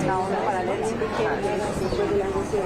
una onda paralela después de la negocio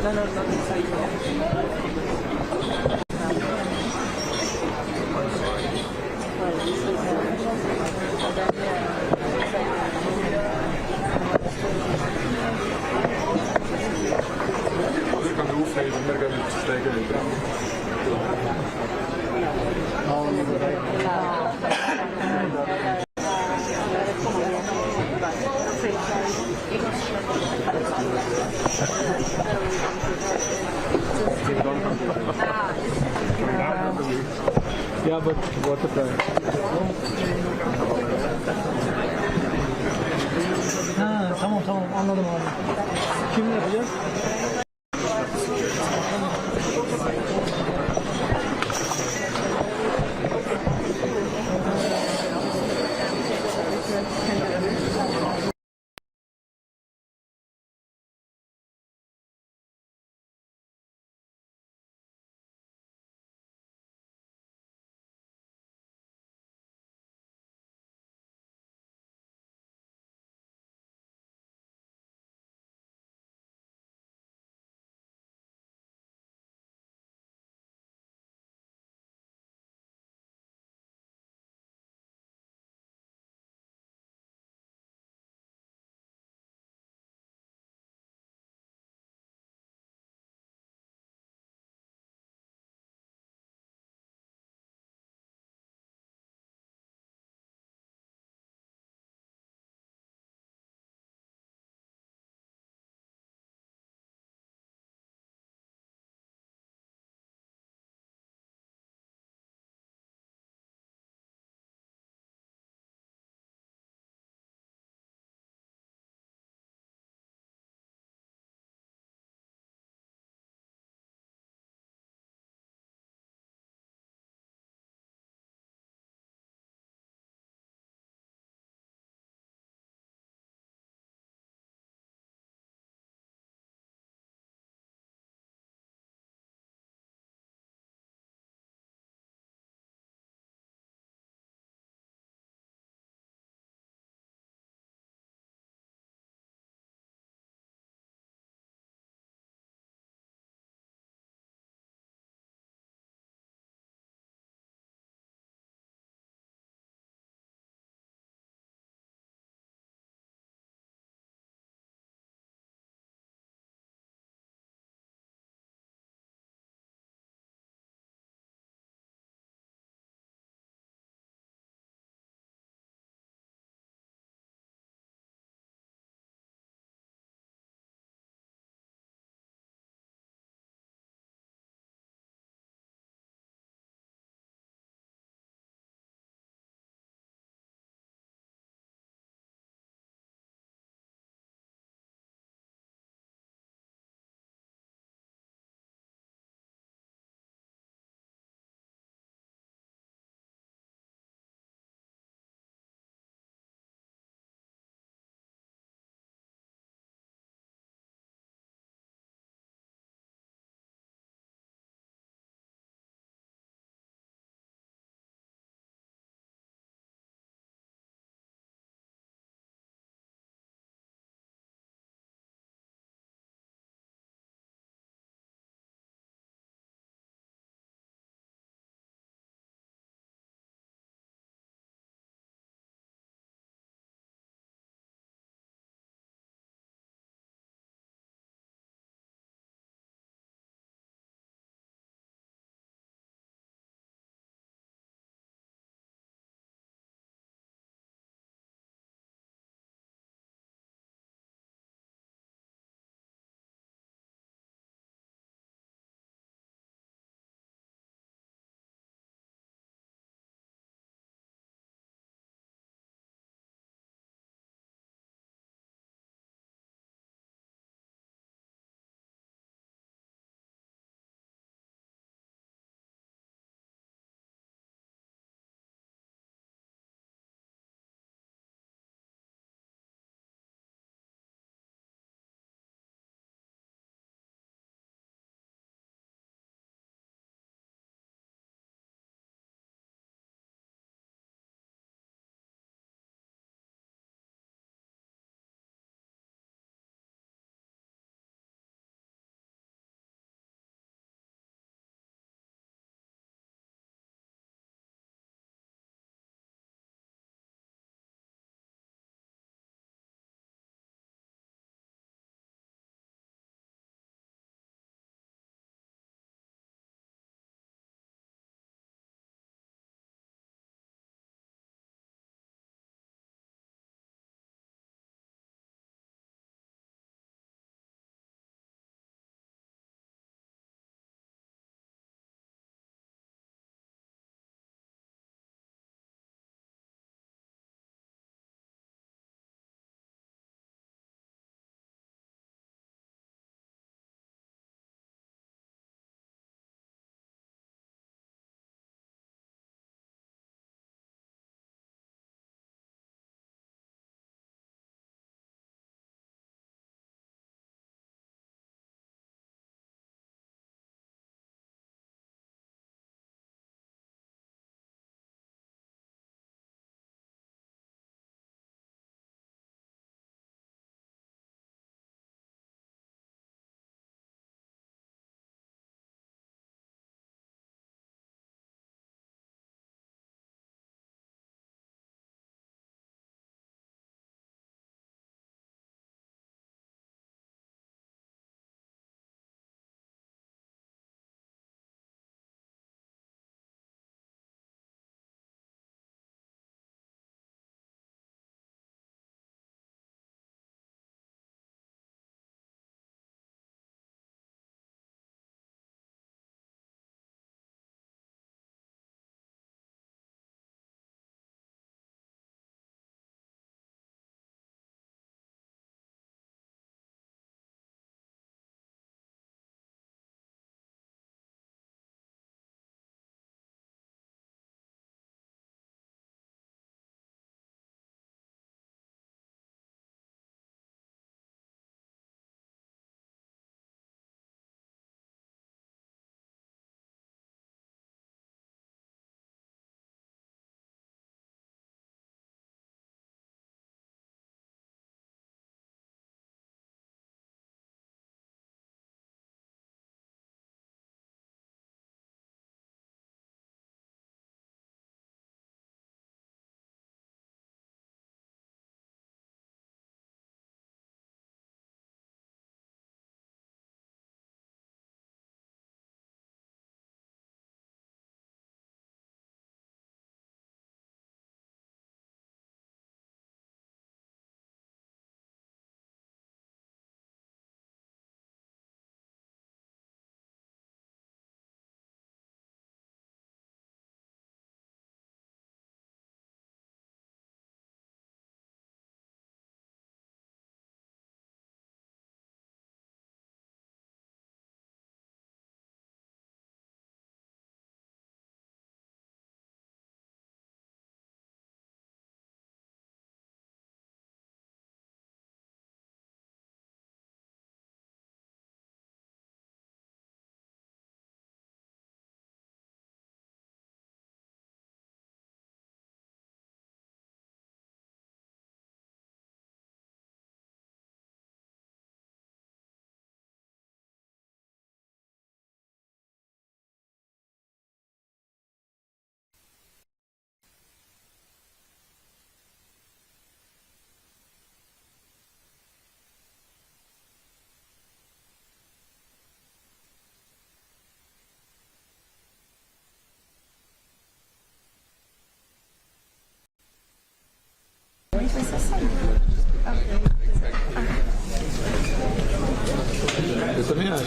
Ik kan de hoefnemen, maar ik heb het steken niet. Yeah, but what the price? Ha, tamam anladım abi. Kim yapacağız? vai ser assim. Eu também acho.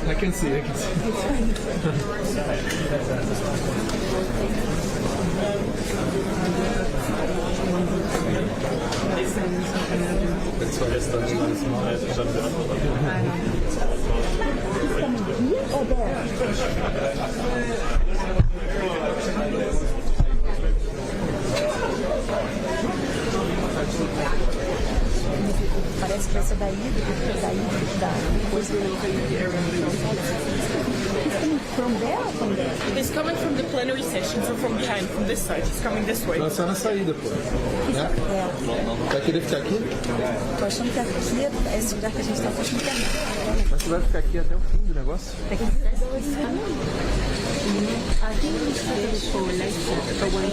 I can see. Parece que vai ser daí, da coisa. From there or from there? He's coming from the plenary session, so from behind, from this side. He's coming this way. Nós só na saída, pô. Né? Vai querer ficar aqui? Tô achando que aqui, esse lugar que a gente tá, tô achando que é. Mas você vai ficar aqui até o fim do negócio? I think we should for like the one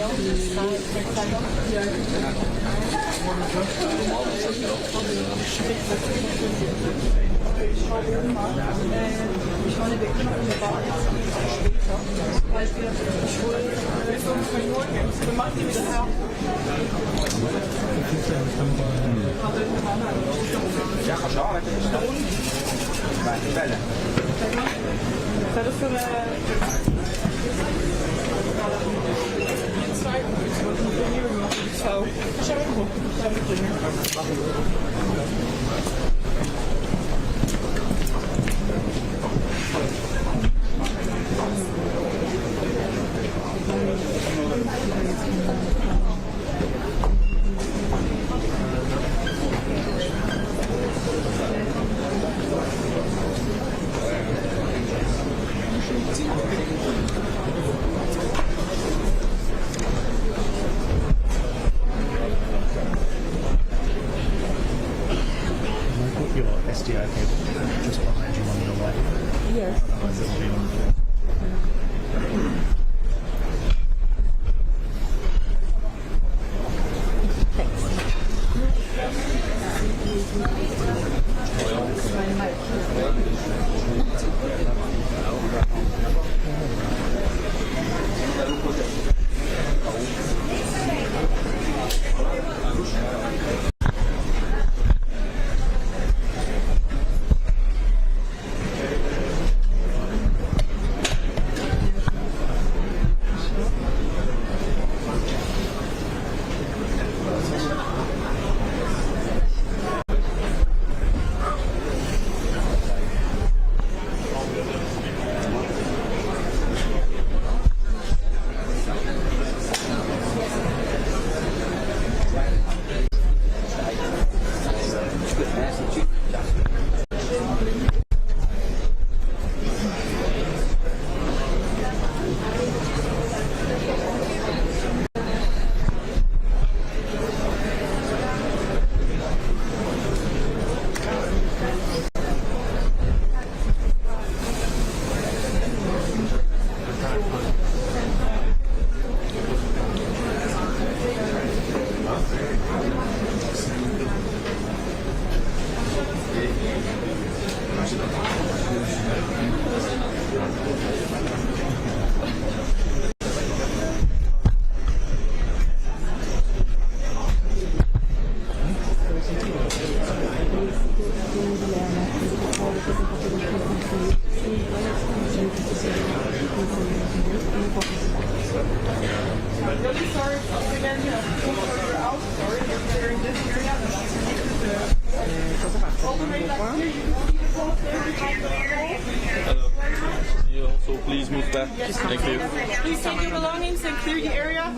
So please move back. Thank you. Please take your belongings and clear the area.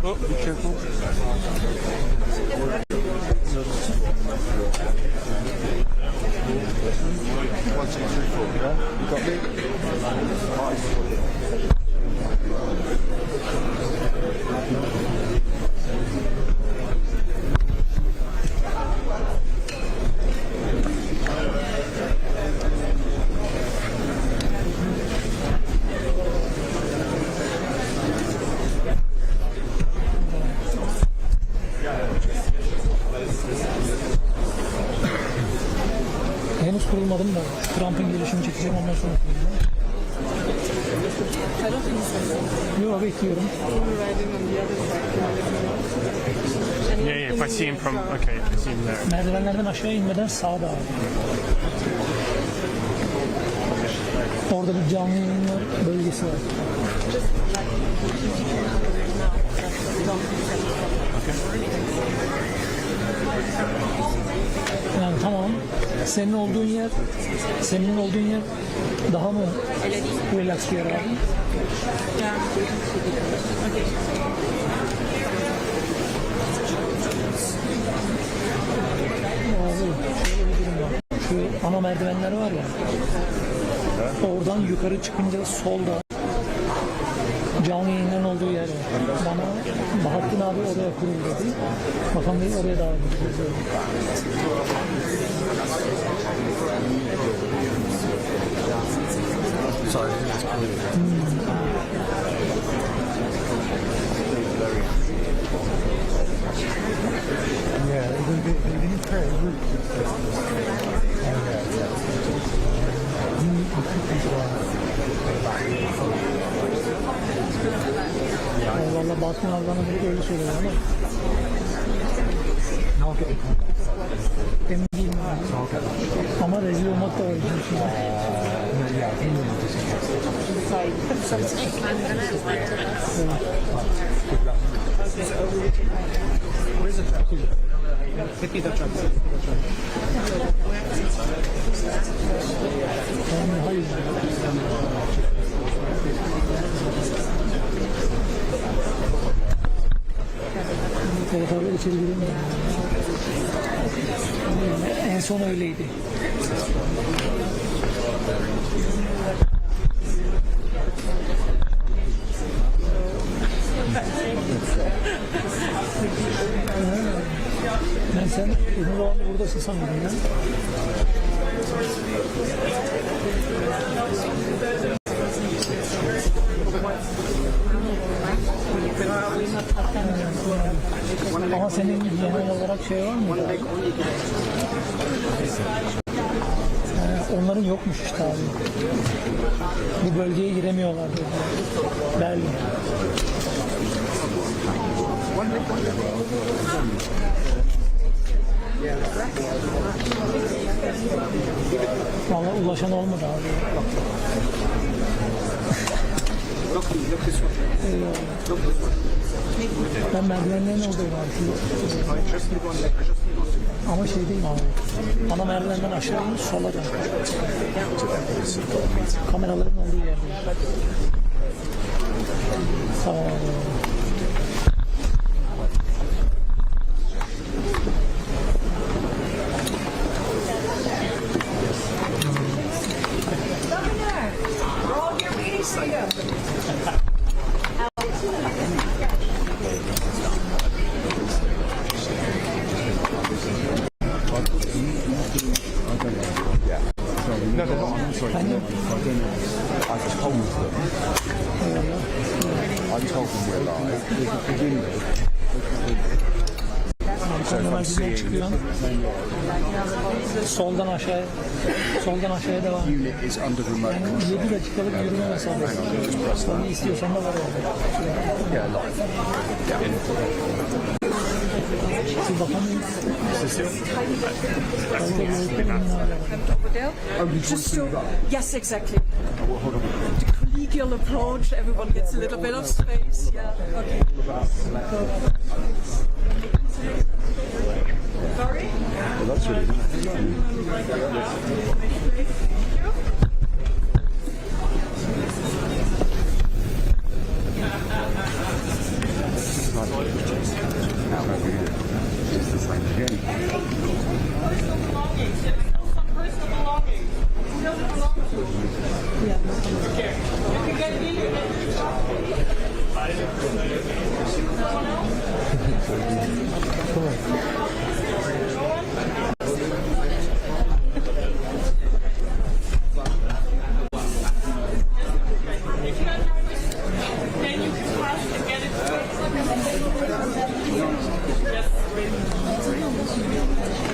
Oh, be careful. One, two, three, four. You got me? kurulmadım da Trump'ın gelişini çekeceğim ondan sonra kurulacağım. Yok bekliyorum. Yeah, if I see him from, okay, I see him there. Merdivenlerden aşağı inmeden sağda abi. Orada bir canlı yayınlar bölgesi var. Yani tamam. Senin olduğun yer daha mı relax bir yer abi? Abi şöyle bir durum var. Şu ana merdivenler var ya. Oradan yukarı çıkınca solda canlı yayınların olduğu yer var. Bana Bahattin abi oraya kurul dedi. Bakan Bey oraya davet ediyoruz. Yeah, they didn't create a route. Valla Bahattin abi bana direkt öyle söyledi ama. Emin değilim abi. Ama rezil olmak da var bizim için. Hayır. Telegraf'la içeri giremiyor. En son öyleydi. Ben sen uzun zamandır buradasın sanırım ya. Ama senin genel olarak şey var mı? Onların yokmuş işte abi. Bu bölgeye giremiyorlar dedi. Berlin. Vallahi ulaşan olmadı abi. Ben merdivenlerin oradayım abi. Ama şey değil abi. Ana merdivenden aşağı in, sola dön. Kameraların olduğu yerdeyim. Sağ ol. Soldan aşağıya devam. Yani 7 dakikalık yürüme mesafesi. Ne istiyorsan da var orada. Siz bakamıyorsunuz. Yes, exactly. The collegial approach, everyone gets a little bit of space. Yeah, okay. Sorry? Well, that's really it's the same again.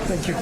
Thank you.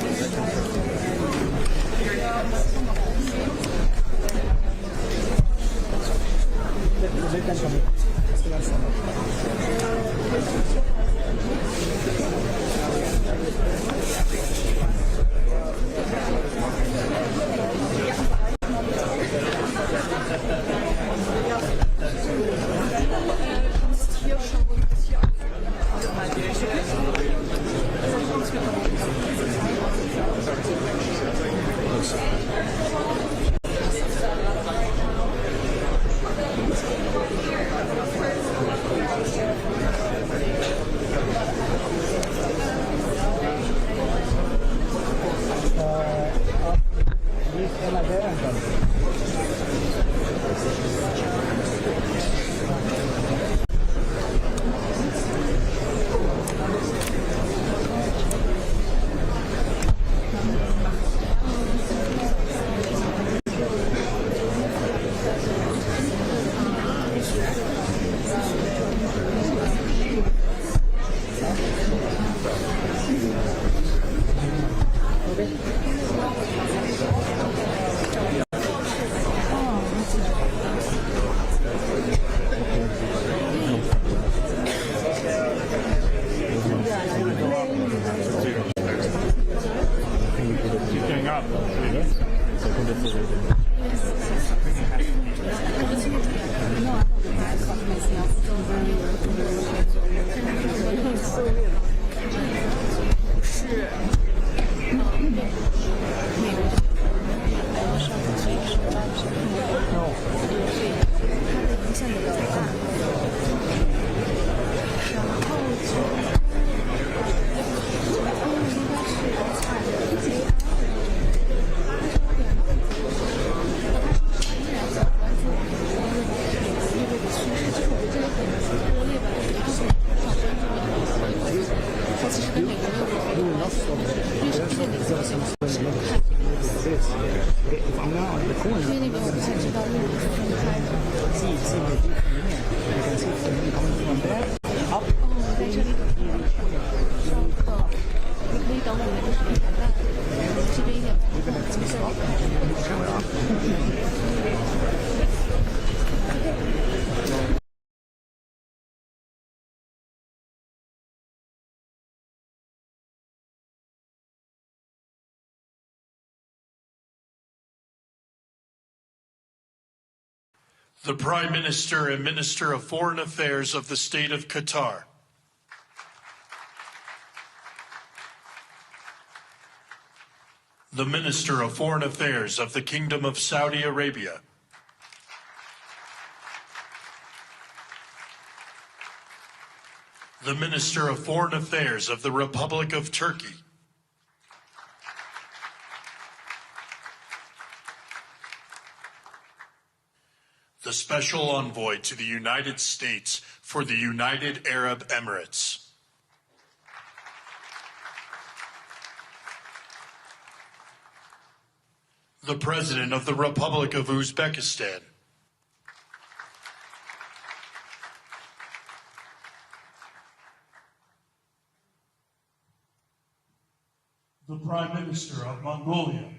The Prime Minister and Minister of Foreign Affairs of the State of Qatar. The Minister of Foreign Affairs of the Kingdom of Saudi Arabia. The Minister of Foreign Affairs of the Republic of Turkey. The Special Envoy to the United States for the United Arab Emirates. The President of the Republic of Uzbekistan. The Prime Minister of Mongolia.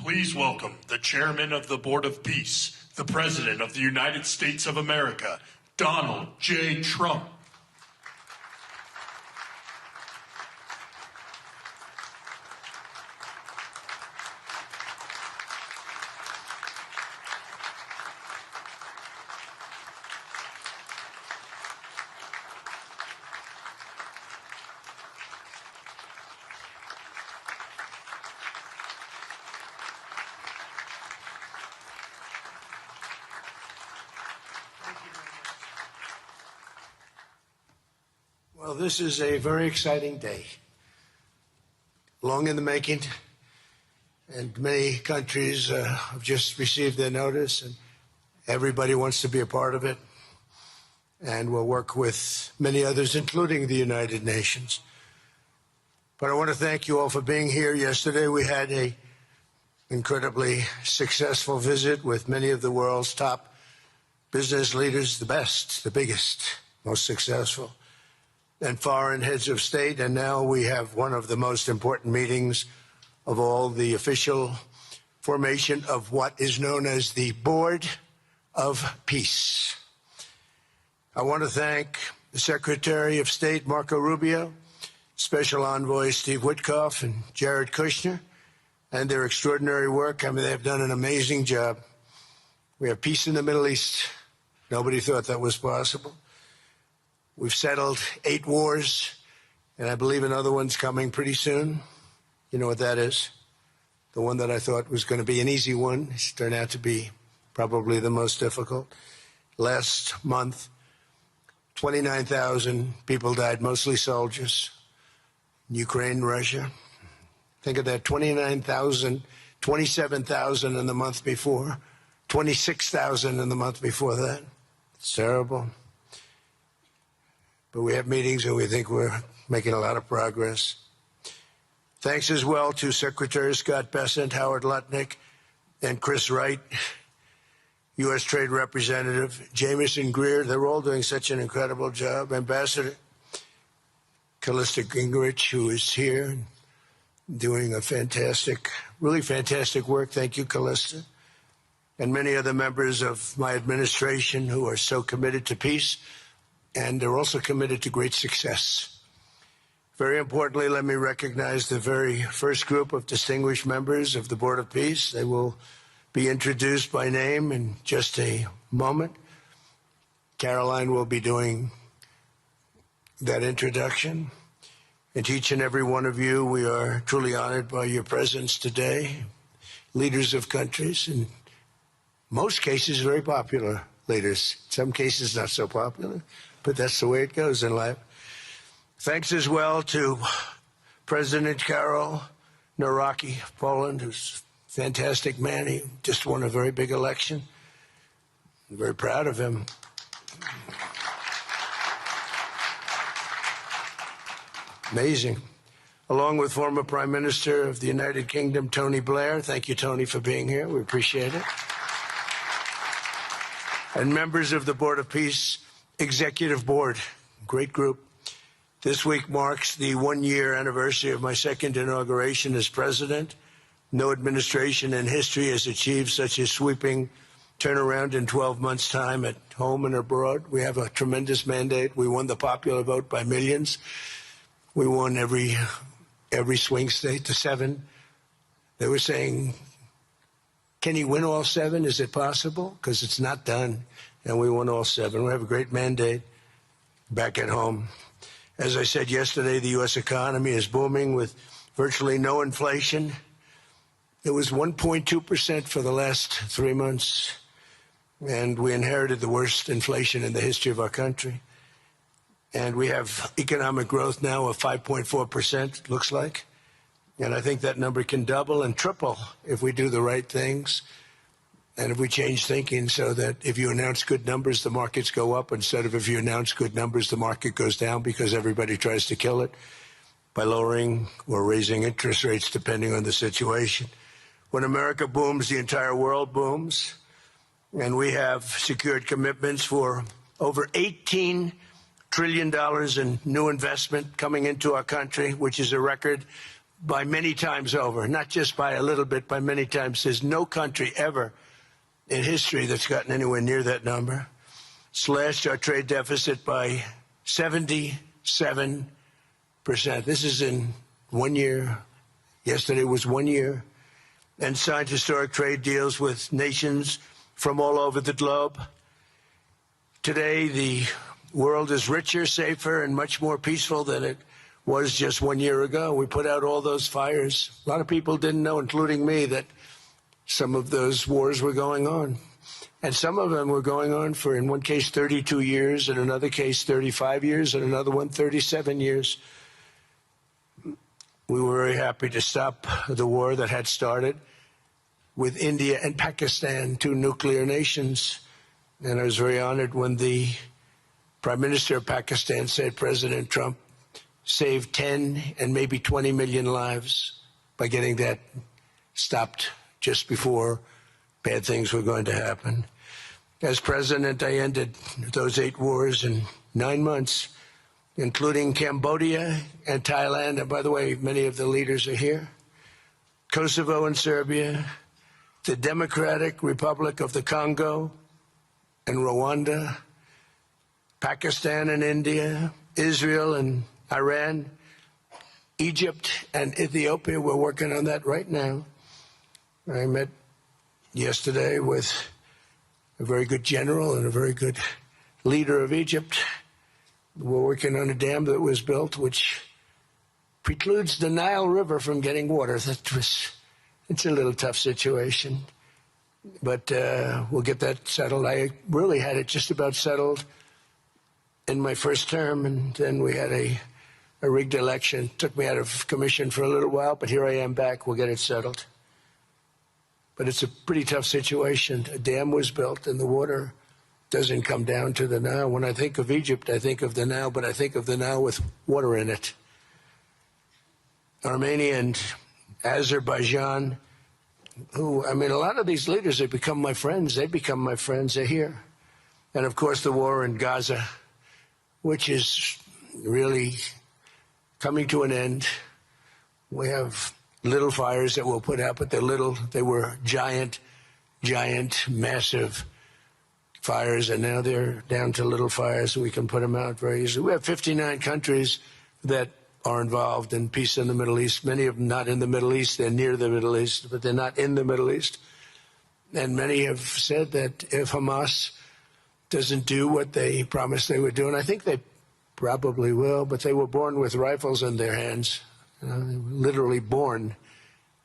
Please welcome the Chairman of the Board of Peace, the President of the United States of America, Donald J. Trump. Well, this is a very exciting day. Long in the making, and many countries have just received their notice, and everybody wants to be a part of it. And we'll work with many others, including the United Nations. But I want to thank you all for being here. Yesterday we had an incredibly successful visit with many of the world's top business leaders, the best, the biggest, most successful, and foreign heads of state. And now we have one of the most important meetings of all, the official formation of what is known as the Board of Peace. I want to thank the Secretary of State, Marco Rubio, Special Envoy Steve Witkoff, and Jared Kushner, and their extraordinary work. I mean, they've done an amazing job. We have peace in the Middle East. Nobody thought that was possible. We've settled 8 wars, and I believe another one's coming pretty soon. You know what that is? The one that I thought was going to be an easy one has turned out to be probably the most difficult. Last month, 29,000 people died, mostly soldiers, in Ukraine, Russia. Think of that, 29,000, 27,000 in the month before, 26,000 in the month before that. It's terrible. But we have meetings and we think we're making a lot of progress. Thanks as well to Secretary Scott Bessent, Howard Lutnick, and Chris Wright, U.S. Trade Representative, Jamieson Greer. They're all doing such an incredible job. Ambassador Callista Gingrich, who is here, doing a fantastic, really fantastic work. Thank you, Callista. And many other members of my administration who are so committed to peace, and they're also committed to great success. Very importantly, let me recognize the very first group of distinguished members of the Board of Peace. They will be introduced by name in just a moment. Caroline will be doing that introduction. And to each and every one of you, we are truly honored by your presence today. Leaders of countries, in most cases very popular leaders, in some cases not so popular, but that's the way it goes in life. Thanks as well to President Karol Nawrocki of Poland, who's a fantastic man. He just won a very big election. I'm very proud of him. Amazing. Along with former Prime Minister of the United Kingdom, Tony Blair. Thank you, Tony, for being here. We appreciate it. And members of the Board of Peace Executive Board, great group. This week marks the 1-year anniversary of my second inauguration as president. No administration in history has achieved such a sweeping turnaround in 12 months' time at home and abroad. We have a tremendous mandate. We won the popular vote by millions. We won every swing state to 7. They were saying, can he win all 7? Is it possible? Because it's not done. And we won all 7. We have a great mandate back at home. As I said yesterday, the U.S. economy is booming with virtually no inflation. It was 1.2% for the last 3 months, and we inherited the worst inflation in the history of our country. And we have economic growth now of 5.4%, looks like. And I think that number can double and triple if we do the right things. And if we change thinking so that if you announce good numbers, the markets go up, instead of if you announce good numbers, the market goes down, because everybody tries to kill it by lowering or raising interest rates depending on the situation. When America booms, the entire world booms. And we have secured commitments for over $18 trillion in new investment coming into our country, which is a record by many times over, not just by a little bit, by many times. There's no country ever in history that's gotten anywhere near that number. Slashed our trade deficit by 77%. This is in 1 year. Yesterday was 1 year. And signed historic trade deals with nations from all over the globe. Today, the world is richer, safer, and much more peaceful than it was just 1 year ago. We put out all those fires. A lot of people didn't know, including me, that some of those wars were going on. And some of them were going on for, in one case, 32 years, in another case, 35 years, and another one, 37 years. We were very happy to stop the war that had started with India and Pakistan, two nuclear nations. And I was very honored when the Prime Minister of Pakistan said President Trump saved 10 and maybe 20 million lives by getting that stopped just before bad things were going to happen. As president, I ended those 8 wars in 9 months, including Cambodia and Thailand. And by the way, many of the leaders are here. Kosovo and Serbia, the Democratic Republic of the Congo and Rwanda, Pakistan and India, Israel and Iran, Egypt and Ethiopia. We're working on that right now. I met yesterday with a very good general and a very good leader of Egypt. We're working on a dam that was built which precludes the Nile River from getting water. It's a little tough situation, but we'll get that settled. I really had it just about settled in my first term, and then we had a rigged election. Took me out of commission for a little while, but here I am back. We'll get it settled. But it's a pretty tough situation. A dam was built, and the water doesn't come down to the Nile. When I think of Egypt, I think of the Nile, but I think of the Nile with water in it. Armenia and Azerbaijan, who, I mean, a lot of these leaders have become my friends. They become my friends. They're here. And, of course, the war in Gaza, which is really coming to an end. We have little fires that we'll put out, but they're little. They were giant, massive fires, and now they're down to little fires, so we can put them out very easily. We have 59 countries that are involved in peace in the Middle East. Many of them not in the Middle East. They're near the Middle East, but they're not in the Middle East. And many have said that if Hamas doesn't do what they promised they would do, and I think they probably will, but they were born with rifles in their hands. They were literally born.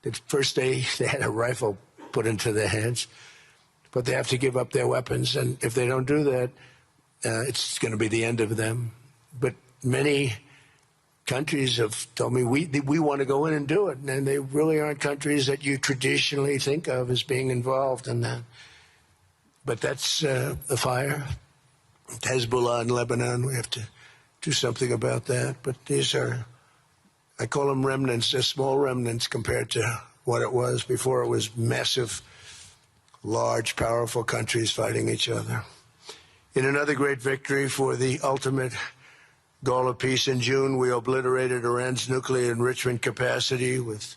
The first day they had a rifle put into their hands, but they have to give up their weapons. And if they don't do that, it's going to be the end of them. But many countries have told me we want to go in and do it, and they really aren't countries that you traditionally think of as being involved in that. But that's the fire. Hezbollah in Lebanon, we have to do something about that. But these are, I call them remnants. They're small remnants compared to what it was before. It was massive, large, powerful countries fighting each other. In another great victory for the ultimate goal of peace in June, we obliterated Iran's nuclear enrichment capacity with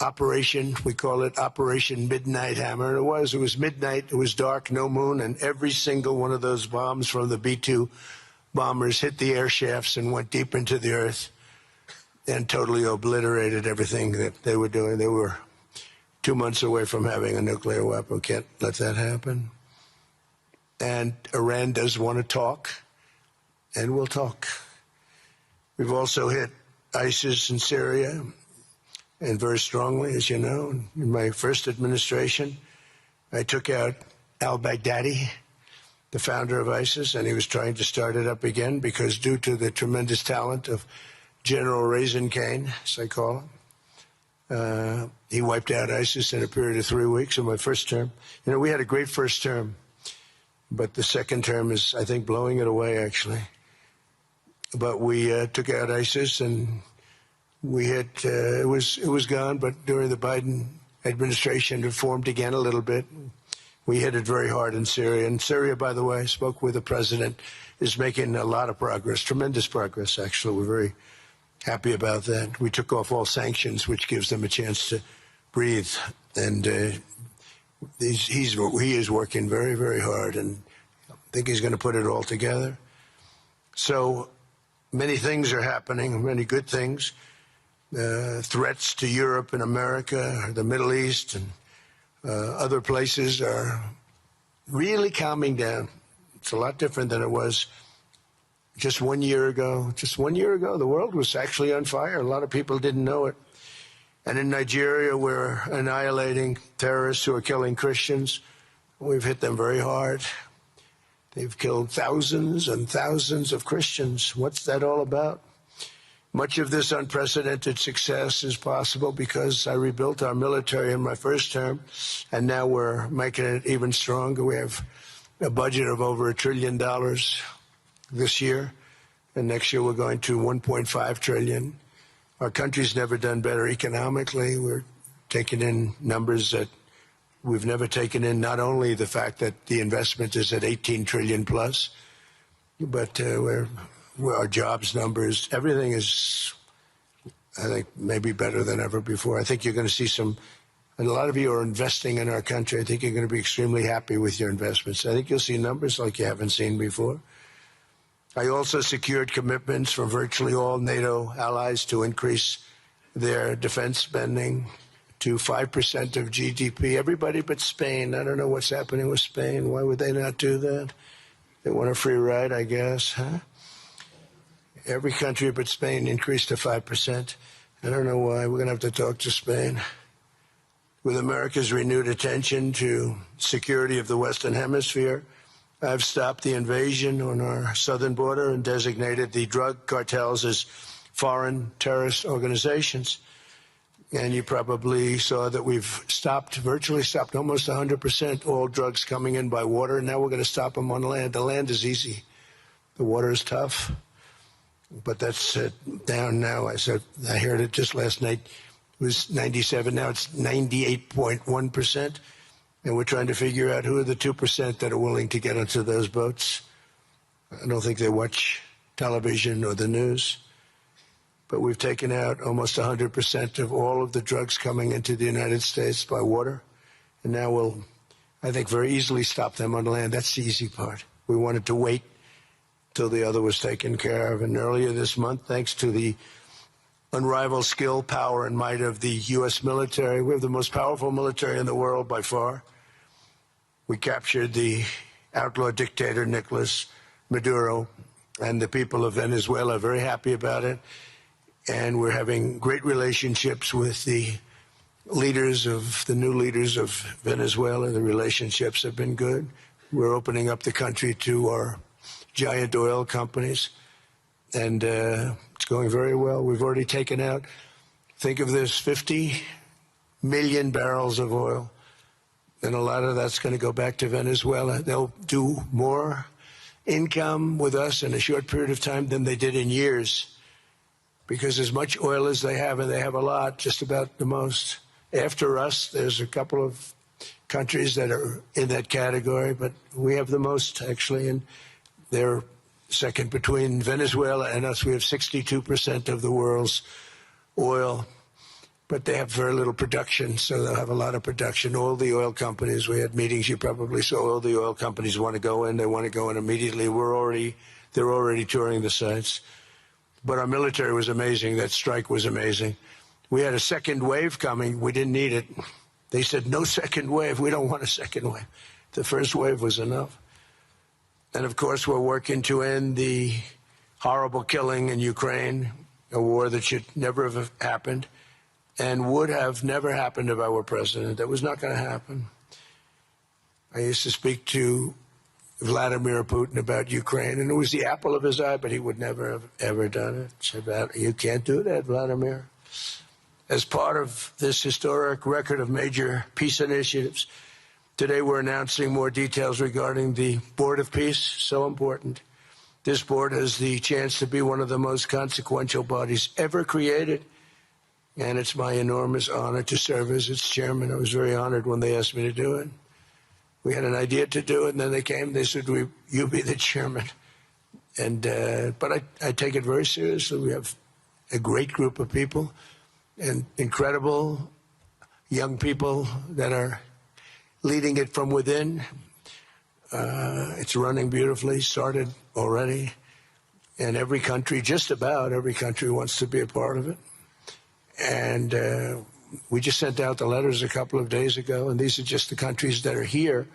Operation, we call it Operation Midnight Hammer. It was midnight, it was dark, no moon, and every single one of those bombs from the B-2 bombers hit the air shafts and went deep into the earth and totally obliterated everything that they were doing. They were 2 months away from having a nuclear weapon. Can't let that happen. And Iran does want to talk, and we'll talk. We've also hit ISIS in Syria, and very strongly, as you know. In my first administration, I took out al-Baghdadi, the founder of ISIS, and he was trying to start it up again because due to the tremendous talent of General Raisin Kane, as I call him, he wiped out ISIS in a period of 3 weeks in my first term. You know, we had a great first term, but the second term is, I think, blowing it away, actually. But we took out ISIS, and we hit, it was gone, but during the Biden administration, it formed again a little bit. We hit it very hard in Syria. And Syria, by the way, I spoke with the president, is making a lot of progress, tremendous progress, actually. We're very happy about that. We took off all sanctions, which gives them a chance to breathe. And he is working very, very hard, and I think he's going to put it all together. So many things are happening, many good things. Threats to Europe and America, the Middle East, and other places are really calming down. It's a lot different than it was just 1 year ago. Just 1 year ago, the world was actually on fire. A lot of people didn't know it. And in Nigeria, we're annihilating terrorists who are killing Christians. We've hit them very hard. They've killed thousands and thousands of Christians. What's that all about? Much of this unprecedented success is possible because I rebuilt our military in my first term, and now we're making it even stronger. We have a budget of over $1 trillion this year, and next year we're going to $1.5 trillion. Our country's never done better economically. We're taking in numbers that we've never taken in, not only the fact that the investment is at 18 trillion plus, but our jobs numbers, everything is, I think, maybe better than ever before. I think you're going to see and a lot of you are investing in our country. I think you're going to be extremely happy with your investments. I think you'll see numbers like you haven't seen before. I also secured commitments from virtually all NATO allies to increase their defense spending to 5% of GDP. Everybody but Spain. I don't know what's happening with Spain. Why would they not do that? They want a free ride, I guess, huh? Every country but Spain increased to 5%. I don't know why. We're going to have to talk to Spain. With America's renewed attention to security of the Western Hemisphere, I've stopped the invasion on our southern border and designated the drug cartels as foreign terrorist organizations. And you probably saw that we've virtually stopped almost 100% all drugs coming in by water. Now we're going to stop them on land. The land is easy. The water is tough. But that's down now. I heard it just last night. It was 97. Now it's 98.1%. And we're trying to figure out who are the 2% that are willing to get onto those boats. I don't think they watch television or the news. But we've taken out almost 100% of all of the drugs coming into the United States by water. And now we'll, I think, very easily stop them on land. That's the easy part. We wanted to wait till the other was taken care of. And earlier this month, thanks to the unrivaled skill, power, and might of the U.S. military, we have the most powerful military in the world by far. We captured the outlaw dictator Nicolas Maduro, and the people of Venezuela are very happy about it. And we're having great relationships with the new leaders of Venezuela. The relationships have been good. We're opening up the country to our giant oil companies, and it's going very well. We've already taken out, think of this, 50 million barrels of oil, and a lot of that's going to go back to Venezuela. They'll do more income with us in a short period of time than they did in years, because as much oil as they have, and they have a lot, just about the most. After us, there's a couple of countries that are in that category, but we have the most, actually, and they're second between Venezuela and us. We have 62% of the world's oil, but they have very little production, so they'll have a lot of production. All the oil companies, we had meetings, you probably saw, all the oil companies want to go in. They want to go in immediately. They're already touring the sites. But our military was amazing. That strike was amazing. We had a second wave coming. We didn't need it. They said, no second wave. We don't want a second wave. The first wave was enough. And, of course, we're working to end the horrible killing in Ukraine, a war that should never have happened and would have never happened if I were president. That was not going to happen. I used to speak to Vladimir Putin about Ukraine, and it was the apple of his eye, but he would never have ever done it. Said, you can't do that, Vladimir. As part of this historic record of major peace initiatives, today we're announcing more details regarding the Board of Peace, so important. This board has the chance to be one of the most consequential bodies ever created, and it's my enormous honor to serve as its chairman. I was very honored when they asked me to do it. We had an idea to do it, and then they came. They said, "You be the chairman." And but I take it very seriously. We have a great group of people, and incredible young people that are leading it from within. It's running beautifully. Started already, and every country, just about every country, wants to be a part of it. And we just sent out the letters a couple of days ago, and these are just the countries that are here.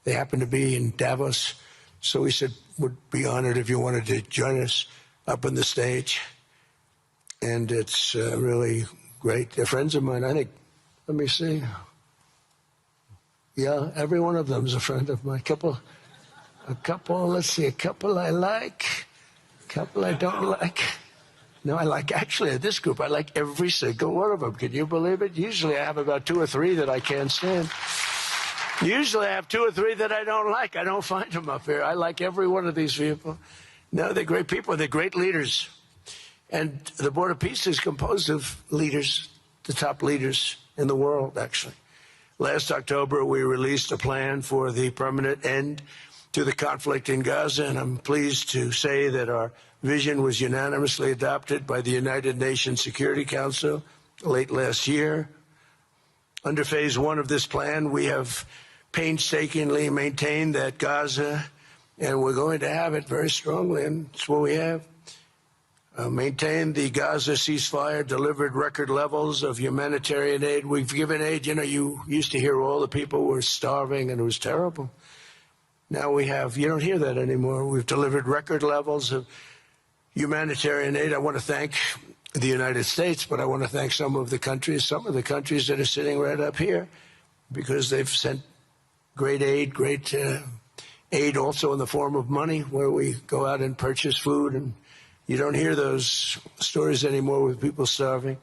They happen to be in Davos. So we said, would be honored if you wanted to join us up on the stage. And it's really great. They're friends of mine, I think. Let me see. Yeah, every one of them is a friend of mine. A couple I like, a couple I don't like. No, I like, actually, this group, I like every single one of them. Can you believe it? Usually I have about 2 or 3 that I can't stand. Usually I have 2 or 3 that I don't like. I don't find them up here. I like every one of these people. No, they're great people. They're great leaders. And the Board of Peace is composed of leaders, the top leaders in the world, actually. Last October, we released a plan for the permanent end to the conflict in Gaza, and I'm pleased to say that our vision was unanimously adopted by the United Nations Security Council late last year. Under phase 1 of this plan, we have painstakingly maintained that Gaza, and we're going to have it very strongly, and it's what we have, maintained the Gaza ceasefire, delivered record levels of humanitarian aid. We've given aid. You know, you used to hear all the people were starving and it was terrible. Now we have, you don't hear that anymore. We've delivered record levels of humanitarian aid. I want to thank the United States, but I want to thank some of the countries that are sitting right up here, because they've sent great aid, aid also in the form of money, where we go out and purchase food, and you don't hear those stories anymore with people starving.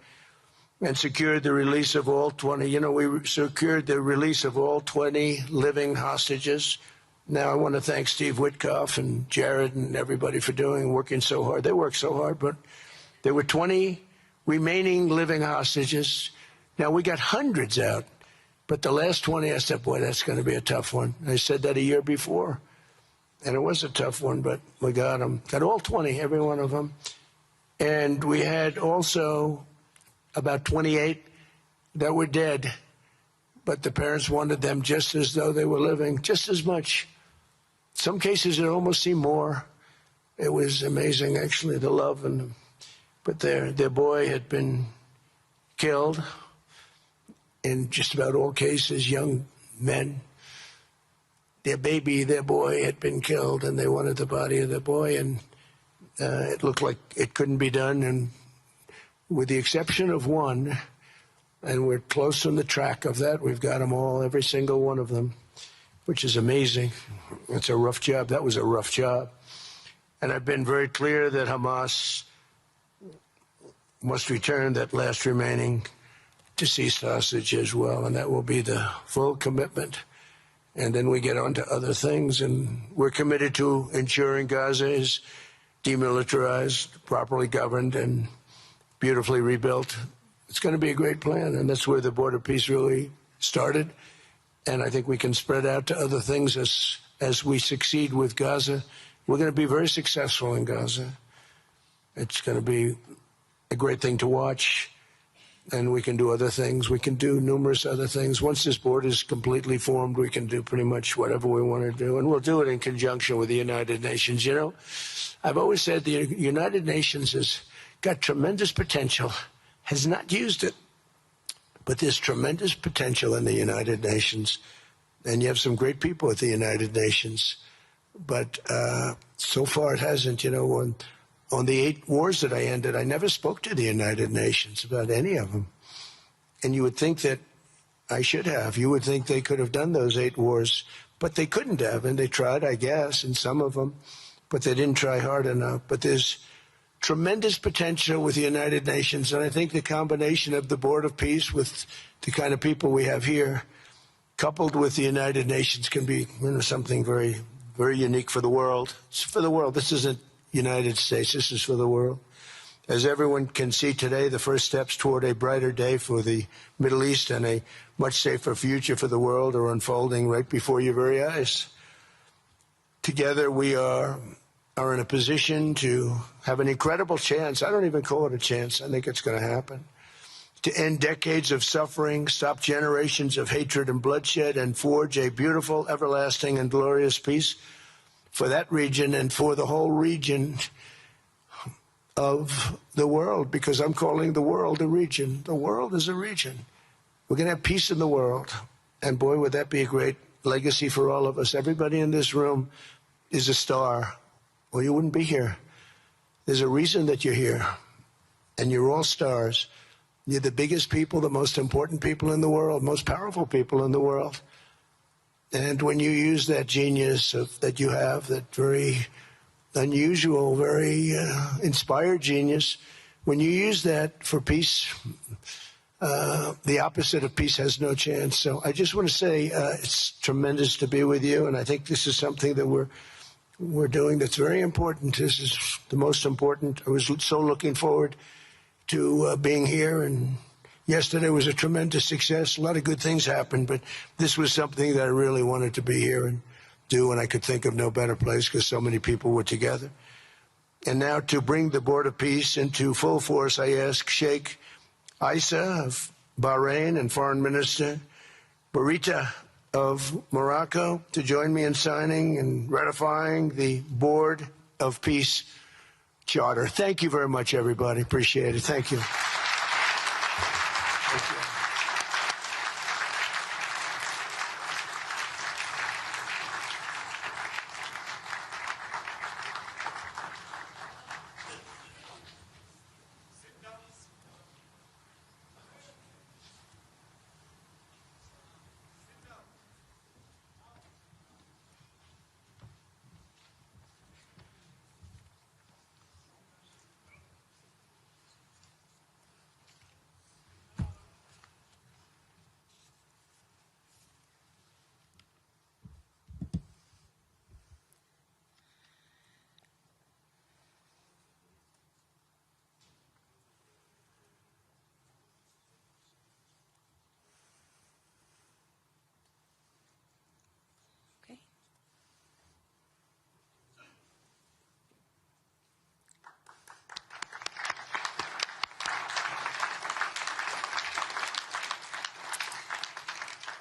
And secured the release of all 20, we secured the release of all 20 living hostages. Now I want to thank Steve Witkoff and Jared and everybody for working so hard. They worked so hard, but there were 20 remaining living hostages. Now we got hundreds out, but the last 20, I said, boy, that's going to be a tough one. I said that a year before, and it was a tough one, but we got them. Got all 20, every one of them. And we had also about 28 that were dead, but the parents wanted them just as though they were living, just as much. Some cases it almost seemed more. It was amazing, actually, the love. But their boy had been killed in just about all cases, young men. Their boy had been killed, and they wanted the body of their boy, and it looked like it couldn't be done. And with the exception of one, and we're close on the track of that, we've got them all, every single one of them, which is amazing. It's a rough job. That was a rough job. And I've been very clear that Hamas must return that last remaining deceased hostage as well, and that will be the full commitment. And then we get on to other things, and we're committed to ensuring Gaza is demilitarized, properly governed, and beautifully rebuilt. It's going to be a great plan, and that's where the Board of Peace really started. And I think we can spread out to other things as we succeed with Gaza. We're going to be very successful in Gaza. It's going to be a great thing to watch, and we can do other things. We can do numerous other things. Once this board is completely formed, we can do pretty much whatever we want to do, and we'll do it in conjunction with the United Nations. You know, I've always said the United Nations has got tremendous potential, has not used it, but there's tremendous potential in the United Nations, and you have some great people at the United Nations, but so far it hasn't. You know, on the 8 wars that I ended, I never spoke to the United Nations about any of them. And you would think that I should have. You would think they could have done those 8 wars, but they couldn't have. And they tried, I guess, in some of them, but they didn't try hard enough. But there's tremendous potential with the United Nations. And I think the combination of the Board of Peace with the kind of people we have here, coupled with the United Nations, can be something very, very unique for the world. It's for the world. This isn't United States. This is for the world. As everyone can see today, the first steps toward a brighter day for the Middle East and a much safer future for the world are unfolding right before your very eyes. Together we are in a position to have an incredible chance. I don't even call it a chance. I think it's going to happen. To end decades of suffering, stop generations of hatred and bloodshed, and forge a beautiful, everlasting, and glorious peace for that region and for the whole region of the world, because I'm calling the world a region. The world is a region. We're going to have peace in the world. And boy, would that be a great legacy for all of us. Everybody in this room is a star, or you wouldn't be here. There's a reason that you're here, and you're all stars. You're the biggest people, the most important people in the world, most powerful people in the world. And when you use that genius that you have, that very unusual, very inspired genius, when you use that for peace, the opposite of peace has no chance. So I just want to say it's tremendous to be with you, and I think this is something that we're doing that's very important. This is the most important. I was so looking forward to being here, and yesterday was a tremendous success. A lot of good things happened, but this was something that I really wanted to be here and do, and I could think of no better place because so many people were together. And now to bring the Board of Peace into full force, I ask Sheikh Isa of Bahrain and Foreign Minister Barita of Morocco to join me in signing and ratifying the Board of Peace Charter. Thank you very much, everybody. Appreciate it. Thank you. Thank you.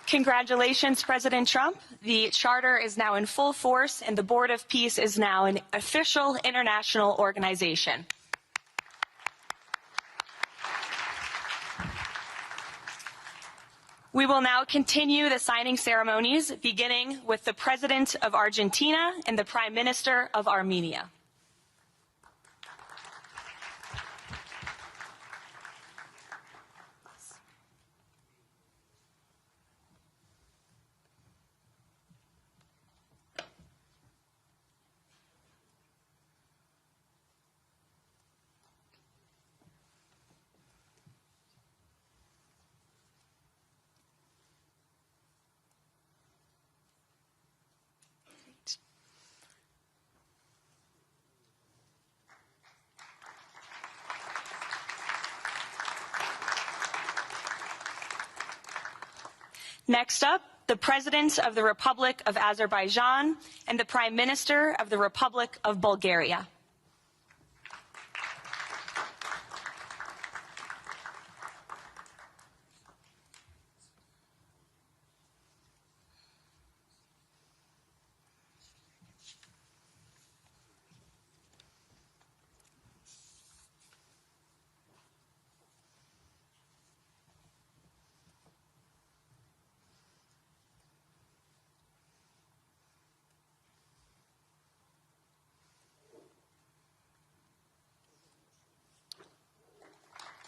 Congratulations, President Trump. The charter is now in full force, and the Board of Peace is now an official international organization. We will now continue the signing ceremonies, beginning with the President of Argentina and the Prime Minister of Armenia. Next up, the President of the Republic of Azerbaijan and the Prime Minister of the Republic of Bulgaria.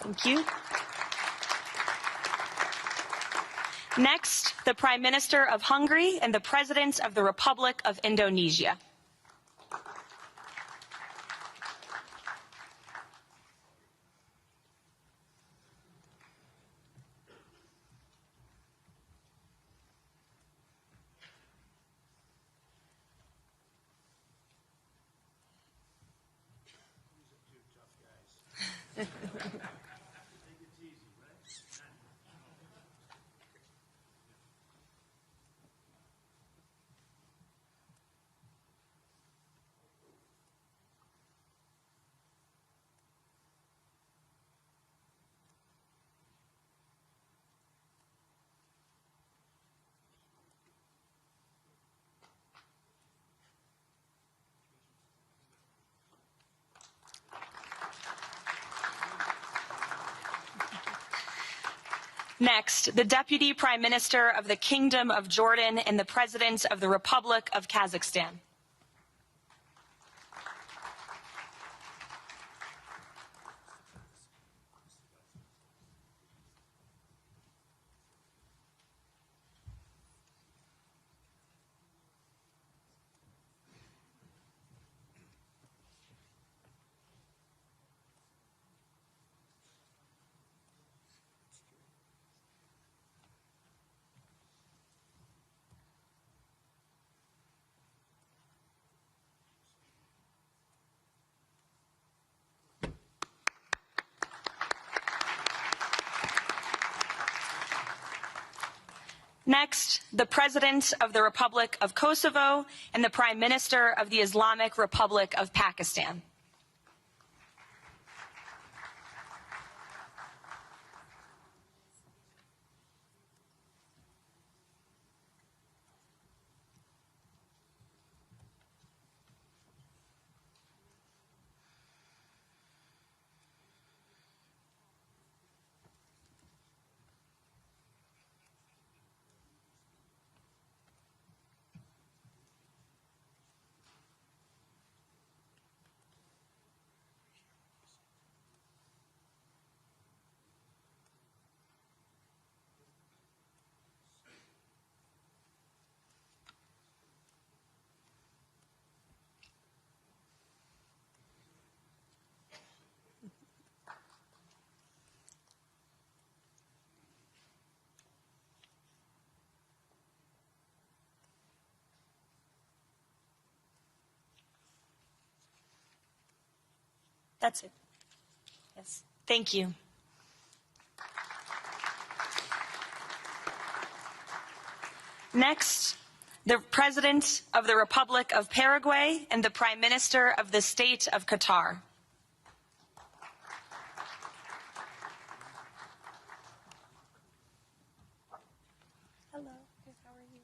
Thank you. Next, the Prime Minister of Hungary and the President of the Republic of Indonesia. Next, the Deputy Prime Minister of the Kingdom of Jordan and the President of the Republic of Kazakhstan. Next, the President of the Republic of Kosovo and the Prime Minister of the Islamic Republic of Pakistan. That's it. Yes. Thank you. Next, the President of the Republic of Paraguay and the Prime Minister of the State of Qatar. Hello. How are you?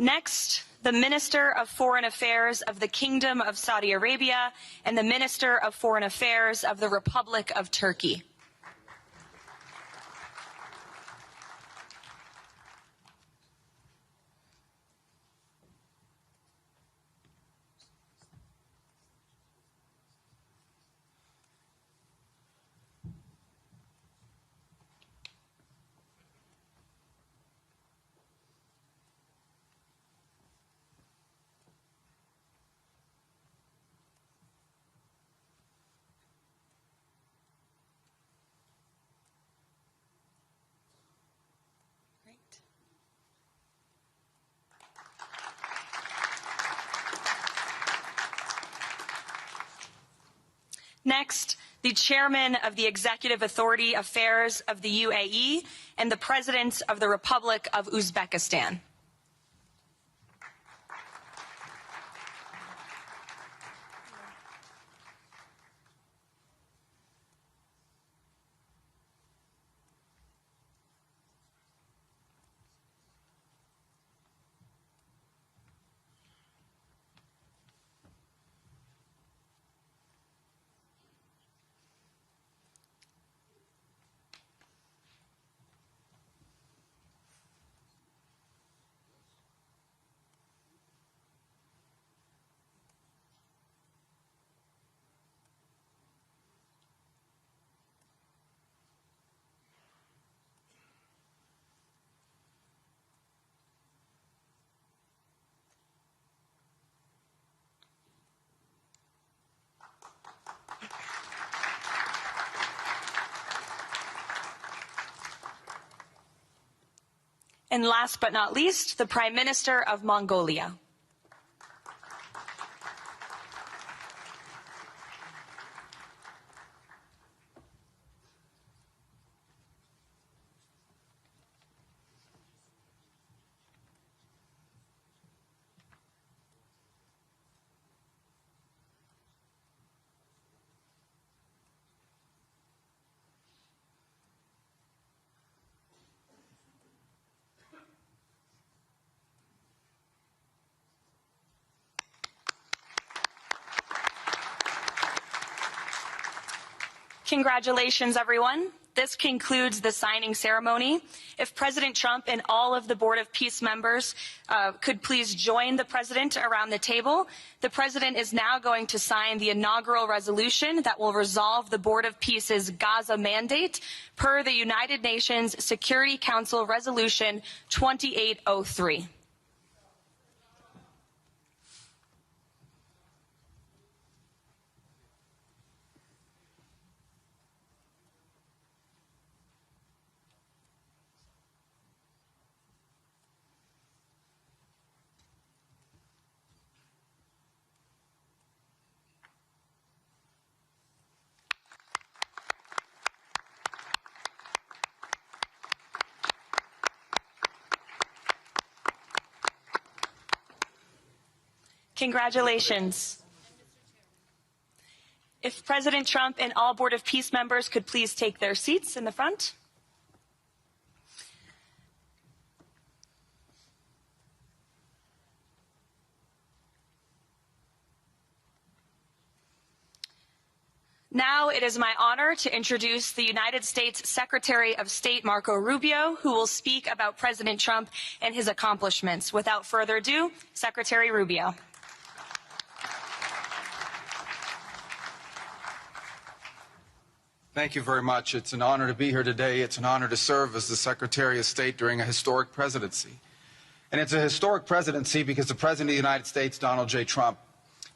Next, the Minister of Foreign Affairs of the Kingdom of Saudi Arabia and the Minister of Foreign Affairs of the Republic of Turkey. Next, the Chairman of the Executive Authority Affairs of the UAE and the President of the Republic of Uzbekistan. And last but not least, the Prime Minister of Mongolia. Congratulations, everyone. This concludes the signing ceremony. If President Trump and all of the Board of Peace members could please join the President around the table. The President is now going to sign the inaugural resolution that will resolve the Board of Peace's Gaza mandate per the United Nations Security Council Resolution 2803. Congratulations. If President Trump and all Board of Peace members could please take their seats in the front. Now it is my honor to introduce the United States Secretary of State Marco Rubio, who will speak about President Trump and his accomplishments. Without further ado, Secretary Rubio. Thank you very much. It's an honor to be here today. It's an honor to serve as the Secretary of State during a historic presidency. And it's a historic presidency because the President of the United States, Donald J. Trump,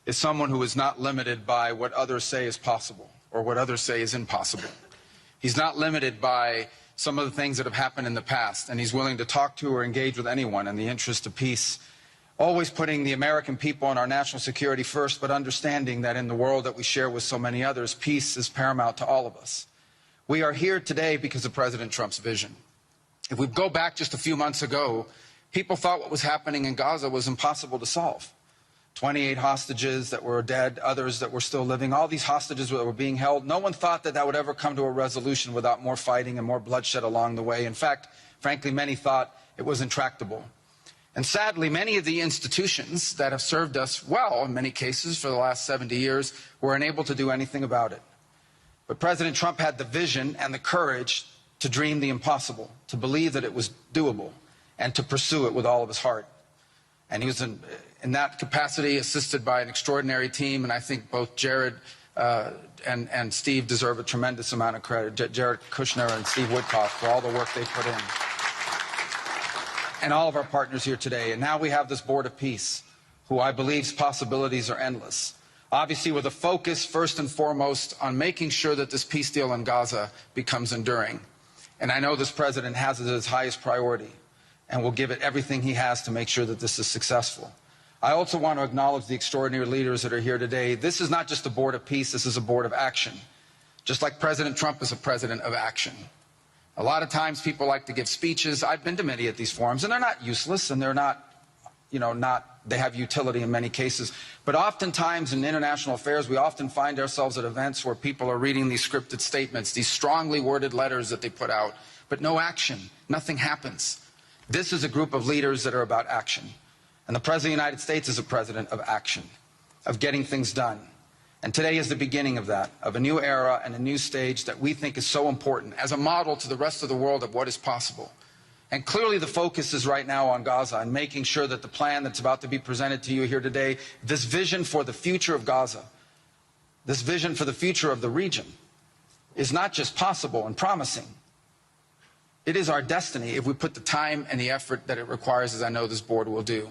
is someone who is not limited by what others say is possible or what others say is impossible. He's not limited by some of the things that have happened in the past, and he's willing to talk to or engage with anyone in the interest of peace, always putting the American people and our national security first, but understanding that in the world that we share with so many others, peace is paramount to all of us. We are here today because of President Trump's vision. If we go back just a few months ago, people thought what was happening in Gaza was impossible to solve. 28 hostages that were dead, others that were still living, all these hostages that were being held. No one thought that that would ever come to a resolution without more fighting and more bloodshed along the way. In fact, frankly, many thought it was intractable. And sadly, many of the institutions that have served us well, in many cases, for the last 70 years, were unable to do anything about it. But President Trump had the vision and the courage to dream the impossible, to believe that it was doable, and to pursue it with all of his heart. And he was in that capacity assisted by an extraordinary team, and I think both Jared and Steve deserve a tremendous amount of credit, Jared Kushner and Steve Woodcock, for all the work they put in. And all of our partners here today. And now we have this Board of Peace, who I believe's possibilities are endless. Obviously with a focus first and foremost on making sure that this peace deal in Gaza becomes enduring. And I know this president has it as his highest priority and will give it everything he has to make sure that this is successful. I also want to acknowledge the extraordinary leaders that are here today. This is not just a Board of Peace, this is a Board of Action. Just like President Trump is a president of action. A lot of times people like to give speeches. I've been to many of these forums, and they're not useless, and they're not, they have utility in many cases. But oftentimes in international affairs, we often find ourselves at events where people are reading these scripted statements, these strongly worded letters that they put out, but no action. Nothing happens. This is a group of leaders that are about action. And the President of the United States is a president of action, of getting things done. And today is the beginning of that, of a new era and a new stage that we think is so important as a model to the rest of the world of what is possible. And clearly the focus is right now on Gaza and making sure that the plan that's about to be presented to you here today, this vision for the future of Gaza, this vision for the future of the region, is not just possible and promising. It is our destiny if we put the time and the effort that it requires, as I know this board will do.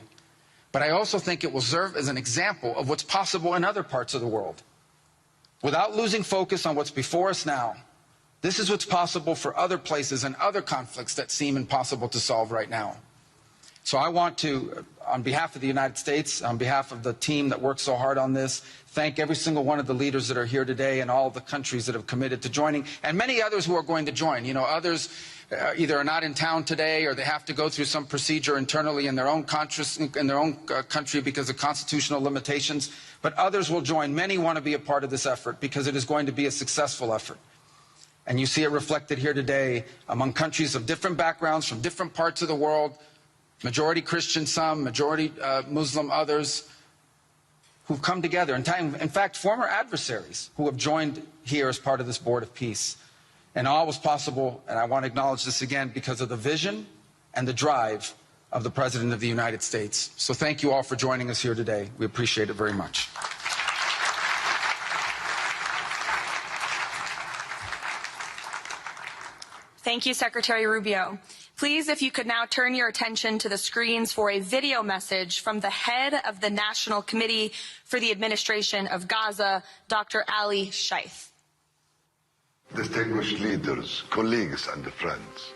But I also think it will serve as an example of what's possible in other parts of the world. Without losing focus on what's before us now, this is what's possible for other places and other conflicts that seem impossible to solve right now. So I want to, on behalf of the United States, on behalf of the team that worked so hard on this, thank every single one of the leaders that are here today and all of the countries that have committed to joining, and many others who are going to join. Others either are not in town today or they have to go through some procedure internally in their own country because of constitutional limitations. But others will join. Many want to be a part of this effort because it is going to be a successful effort. And you see it reflected here today among countries of different backgrounds from different parts of the world, majority Christian some, majority Muslim others, who've come together. In fact, former adversaries who have joined here as part of this Board of Peace. And all was possible, and I want to acknowledge this again, because of the vision and the drive of the President of the United States. So thank you all for joining us here today. We appreciate it very much. Thank you, Secretary Rubio. Please, if you could now turn your attention to the screens for a video message from the head of the National Committee for the Administration of Gaza, Dr. Ali Shaith. Distinguished leaders, colleagues, and friends,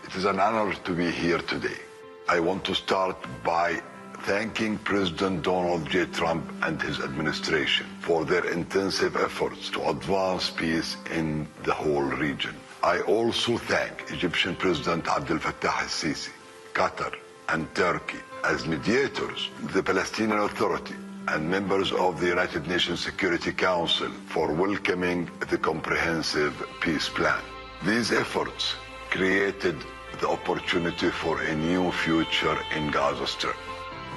it is an honor to be here today. I want to start by thanking President Donald J. Trump and his administration for their intensive efforts to advance peace in the whole region. I also thank Egyptian President Abdel Fattah al-Sisi, Qatar, and Turkey as mediators, the Palestinian Authority, and members of the United Nations Security Council for welcoming the comprehensive peace plan. These efforts created the opportunity for a new future in Gaza Strip.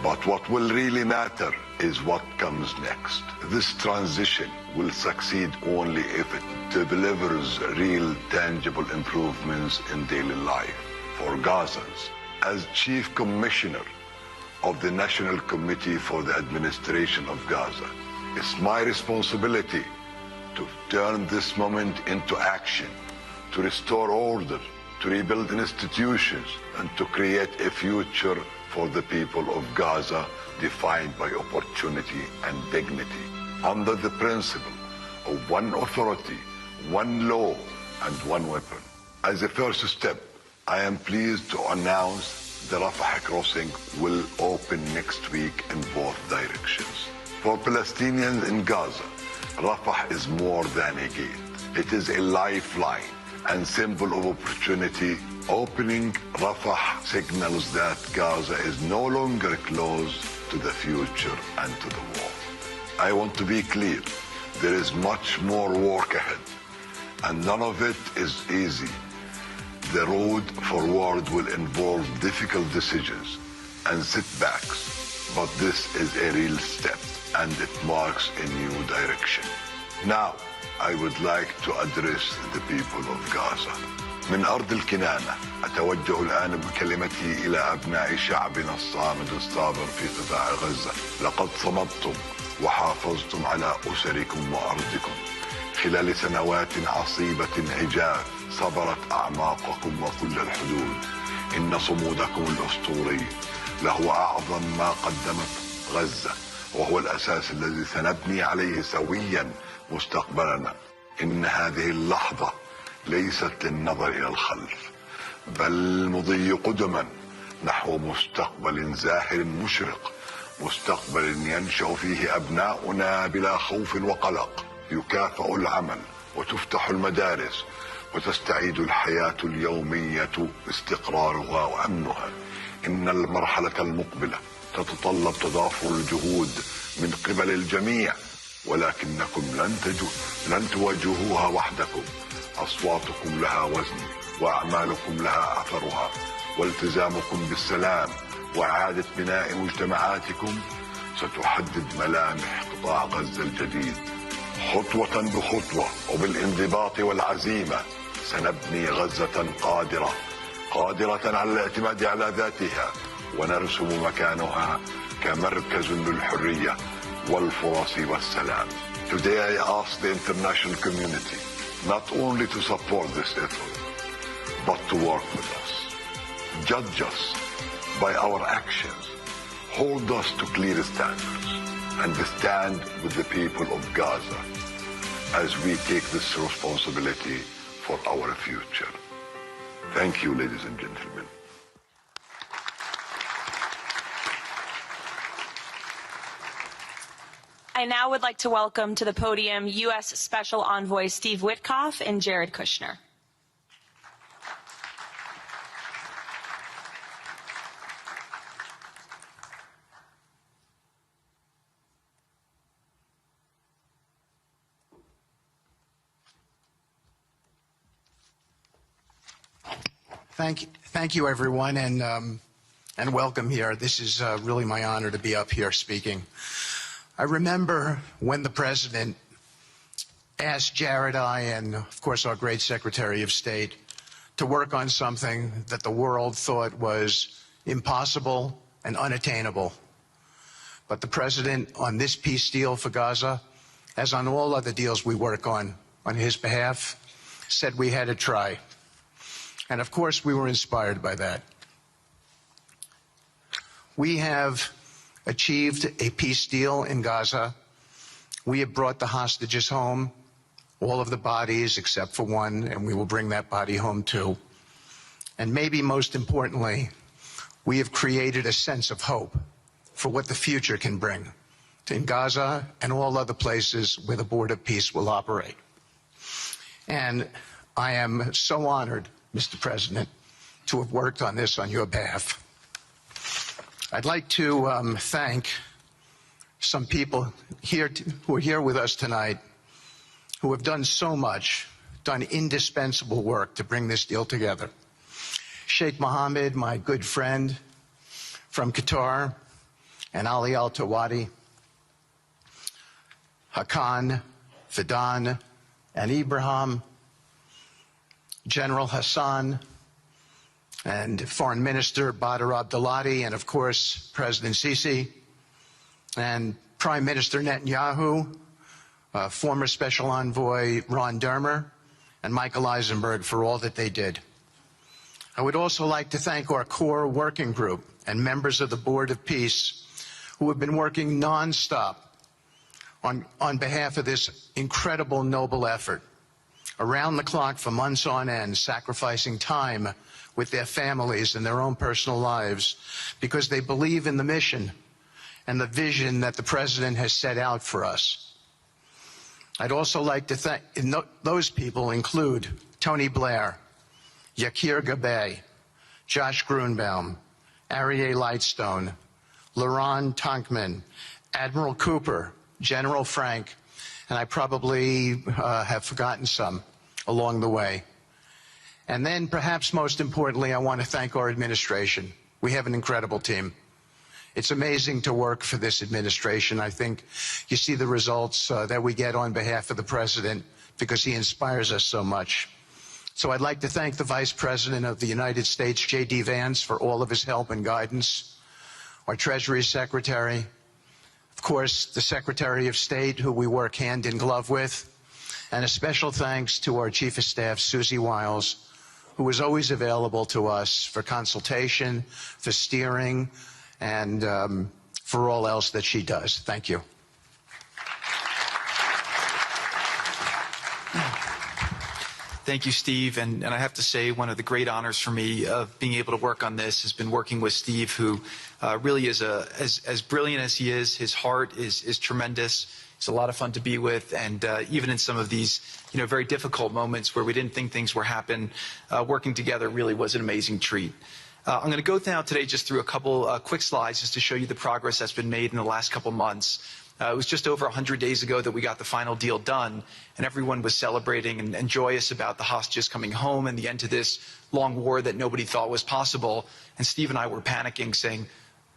But what will really matter is what comes next. This transition will succeed only if it delivers real, tangible improvements in daily life for Gazans. As Chief Commissioner of the National Committee for the Administration of Gaza, it's my responsibility to turn this moment into action, to restore order, to rebuild institutions, and to create a future for the people of Gaza defined by opportunity and dignity, under the principle of one authority, one law, and one weapon. As a first step, I am pleased to announce the Rafah crossing will open next week in both directions. For Palestinians in Gaza, Rafah is more than a gate. It is a lifeline and symbol of opportunity. Opening Rafah signals that Gaza is no longer closed to the future and to the war. I want to be clear, there is much more work ahead, and none of it is easy. The road forward will involve difficult decisions and setbacks, but this is a real step, and it marks a new direction. Now, I would like to address the people of Gaza. من أرض الكنانة أتوجه الآن بكلمتي إلى أبناء شعبنا الصامد الصابر في قطاع غزة. لقد صمدتم وحافظتم على أسركم وأرضكم خلال سنوات عصيبة عجاف صبرت أعماقكم وكل الحدود. إن صمودكم الأسطوري لهو أعظم ما قدمت غزة، وهو الأساس الذي سنبني عليه سويا مستقبلنا. إن هذه اللحظة ليست للنظر إلى الخلف، بل مضي قدما نحو مستقبل زاهر مشرق، مستقبل ينشأ فيه أبناؤنا بلا خوف وقلق، يكافأ العمل وتفتح المدارس وتستعيد الحياة اليومية استقرارها وأمنها. إن المرحلة المقبلة تتطلب تضافر الجهود من قبل الجميع، ولكنكم لن تواجهوها وحدكم. أصواتكم لها وزن، وأعمالكم لها أثرها، والتزامكم بالسلام وإعادة بناء مجتمعاتكم ستحدد ملامح قطاع غزة الجديد. خطوة بخطوة وبالانضباط والعزيمة سنبني غزة قادرة على الاعتماد على ذاتها، ونرسم مكانها كمركز للحرية والفرص والسلام. Today I ask the international community not only to support this effort, but to work with us. Judge us by our actions. Hold us to clear standards and stand with the people of Gaza as we take this responsibility for our future. Thank you, ladies and gentlemen. I now would like to welcome to the podium U.S. Special Envoy Steve Witkoff and Jared Kushner. Thank you, everyone, and welcome here. This is really my honor to be up here speaking. I remember when the president asked Jared, I, and of course our great Secretary of State to work on something that the world thought was impossible and unattainable. But the President, on this peace deal for Gaza, as on all other deals we work on his behalf, said we had to try. And of course we were inspired by that. We have achieved a peace deal in Gaza. We have brought the hostages home, all of the bodies except for one, and we will bring that body home too. And maybe most importantly, we have created a sense of hope for what the future can bring in Gaza and all other places where the board of peace will operate. And I am so honored, Mr. President, to have worked on this on your behalf. I'd like to thank some people here who are here with us tonight who have done so much, done indispensable work to bring this deal together. Sheikh Mohammed, my good friend from Qatar, and Ali Al-Tawadi, Hakan, Fidan, and Ibrahim, General Hassan, and Foreign Minister Badr Abdulati, and of course, President Sisi, and Prime Minister Netanyahu, former Special Envoy Ron Dermer, and Michael Eisenberg for all that they did. I would also like to thank our core working group and members of the Board of Peace who have been working nonstop on behalf of this incredible, noble effort, around the clock for months on end, sacrificing time with their families and their own personal lives because they believe in the mission and the vision that the President has set out for us. I'd also like to thank, those people include Tony Blair, Yakir Gabay, Josh Grunbaum, Aryeh Lightstone, Laron Tonkman, Admiral Cooper, General Frank, and I probably have forgotten some along the way. And then perhaps most importantly, I want to thank our administration. We have an incredible team. It's amazing to work for this administration. I think you see the results that we get on behalf of the President because he inspires us so much. So I'd like to thank the Vice President of the United States, J.D. Vance, for all of his help and guidance, our Treasury Secretary, of course, the Secretary of State, who we work hand in glove with, and a special thanks to our Chief of Staff, Susie Wiles, who is always available to us for consultation, for steering, and for all else that she does. Thank you. Thank you, Steve. And I have to say, one of the great honors for me of being able to work on this has been working with Steve, who really is as brilliant as he is. His heart is tremendous. He's a lot of fun to be with. And even in some of these, very difficult moments where we didn't think things were happening, working together really was an amazing treat. I'm going to go now today just through a couple quick slides just to show you the progress that's been made in the last couple months. It was just over 100 days ago that we got the final deal done, and everyone was celebrating and joyous about the hostages coming home and the end to this long war that nobody thought was possible. And Steve and I were panicking, saying,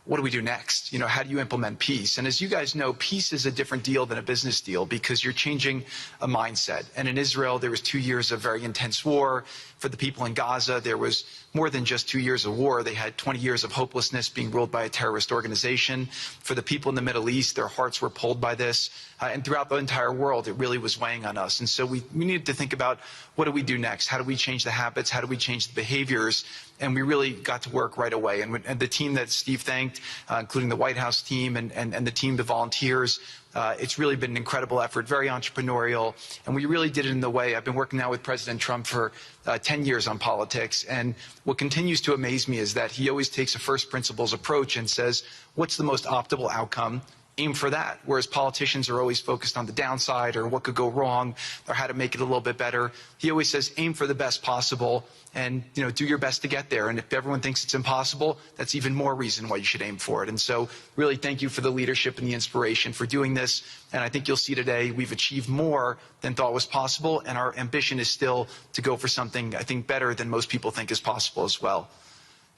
what do we do next? How do you implement peace? And as you guys know, peace is a different deal than a business deal because you're changing a mindset. And in Israel, there was 2 years of very intense war. For the people in Gaza, there was more than just 2 years of war. They had 20 years of hopelessness being ruled by a terrorist organization. For the people in the Middle East, their hearts were pulled by this. And throughout the entire world, it really was weighing on us. And so we needed to think about, what do we do next? How do we change the habits? How do we change the behaviors? And we really got to work right away. And the team that Steve thanked, including the White House team and the team, the volunteers, it's really been an incredible effort, very entrepreneurial, and we really did it in the way. I've been working now with President Trump for 10 years on politics, and what continues to amaze me is that he always takes a first principles approach and says, what's the most optimal outcome? Aim for that. Whereas politicians are always focused on the downside or what could go wrong or how to make it a little bit better. He always says, aim for the best possible and, do your best to get there. And if everyone thinks it's impossible, that's even more reason why you should aim for it. And so really thank you for the leadership and the inspiration for doing this. And I think you'll see today we've achieved more than thought was possible. And our ambition is still to go for something, I think, better than most people think is possible as well.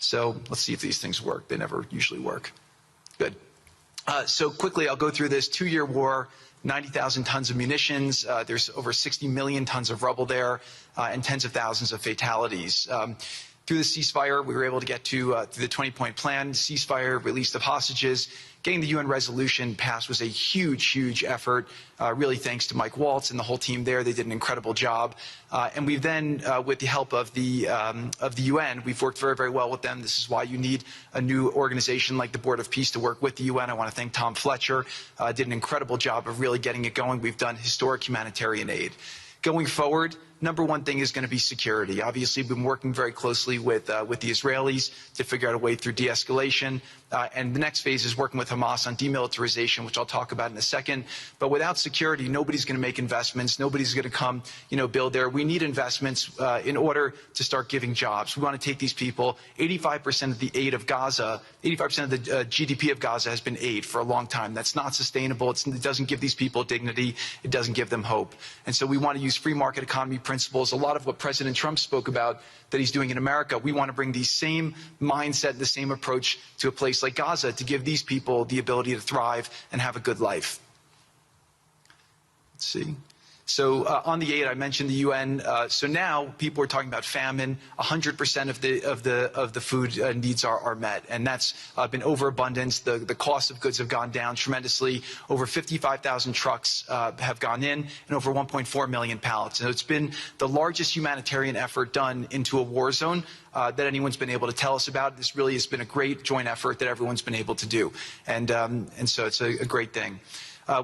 So let's see if these things work. They never usually work. Good. So quickly, I'll go through this 2-year war, 90,000 tons of munitions. There's over 60 million tons of rubble there, and tens of thousands of fatalities. Through the ceasefire, we were able to get to through the 20-point plan, ceasefire, release of hostages. Getting the UN resolution passed was a huge, huge effort, really thanks to Mike Waltz and the whole team there. They did an incredible job. And we've then, with the help of the UN, we've worked very, very well with them. This is why you need a new organization like the Board of Peace to work with the UN. I want to thank Tom Fletcher, did an incredible job of really getting it going. We've done historic humanitarian aid. Going forward, number one thing is going to be security. Obviously, we've been working very closely with the Israelis to figure out a way through de-escalation. And the next phase is working with Hamas on demilitarization, which I'll talk about in a second. But without security, nobody's going to make investments. Nobody's going to come, build there. We need investments in order to start giving jobs. We want to take these people. 85% of the aid of Gaza, 85% of the GDP of Gaza has been aid for a long time. That's not sustainable. It doesn't give these people dignity. It doesn't give them hope. And so we want to use free market economy principles. A lot of what President Trump spoke about that he's doing in America, we want to bring the same mindset, the same approach to a place like Gaza to give these people the ability to thrive and have a good life. Let's see. So on the aid, I mentioned the UN. So now people are talking about famine. 100% of the food needs are met, and that's been overabundance. The cost of goods have gone down tremendously. Over 55,000 trucks have gone in, and over 1.4 million pallets. And it's been the largest humanitarian effort done into a war zone that anyone's been able to tell us about. This really has been a great joint effort that everyone's been able to do, and so it's a great thing.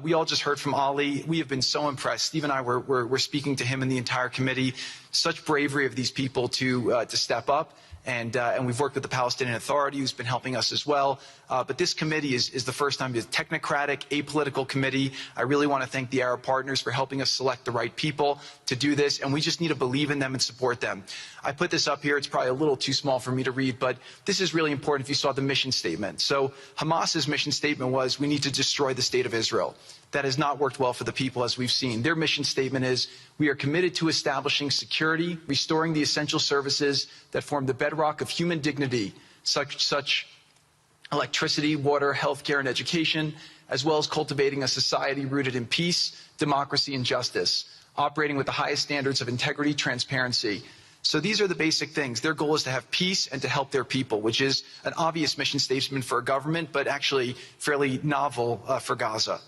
We all just heard from Ali. We have been so impressed. Steve and I were speaking to him and the entire committee. Such bravery of these people to step up. And we've worked with the Palestinian Authority, who's been helping us as well. But this committee is the first time it's a technocratic, apolitical committee. I really want to thank the Arab partners for helping us select the right people to do this. And we just need to believe in them and support them. I put this up here. It's probably a little too small for me to read, but this is really important if you saw the mission statement. So Hamas's mission statement was, we need to destroy the state of Israel. That has not worked well for the people, as we've seen. Their mission statement is, we are committed to establishing security, restoring the essential services that form the bedrock of human dignity, such electricity, water, healthcare, and education, as well as cultivating a society rooted in peace, democracy, and justice, operating with the highest standards of integrity, transparency. So these are the basic things. Their goal is to have peace and to help their people, which is an obvious mission statement for a government, but actually fairly novel for Gaza.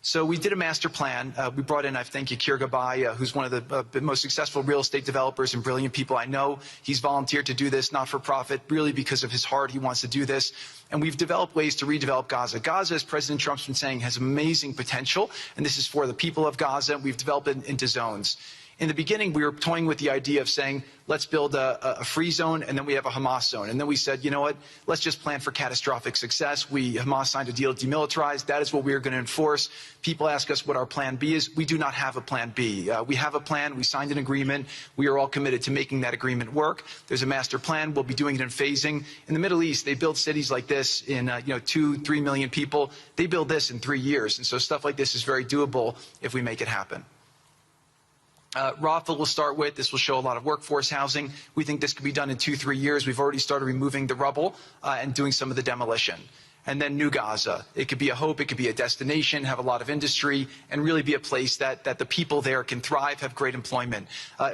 So we did a master plan. We brought in, I thank Yakir Gabay, who's one of the most successful real estate developers and brilliant people I know. He's volunteered to do this, not for profit, really because of his heart. He wants to do this. And we've developed ways to redevelop Gaza. Gaza, as President Trump's been saying, has amazing potential. And this is for the people of Gaza. We've developed it into zones. In the beginning, we were toying with the idea of saying, let's build a free zone, and then we have a Hamas zone. And then we said, you know what, let's just plan for catastrophic success. Hamas signed a deal to demilitarize. That is what we are going to enforce. People ask us what our plan B is. We do not have a plan B. We have a plan. We signed an agreement. We are all committed to making that agreement work. There's a master plan. We'll be doing it in phasing. In the Middle East, they build cities like this in 2-3 million people. They build this in 3 years. And so stuff like this is very doable if we make it happen. Rafah will start with. This will show a lot of workforce housing. We think this could be done in 2-3 years. We've already started removing the rubble and doing some of the demolition. And then New Gaza. It could be a hope. It could be a destination, have a lot of industry, and really be a place that the people there can thrive, have great employment.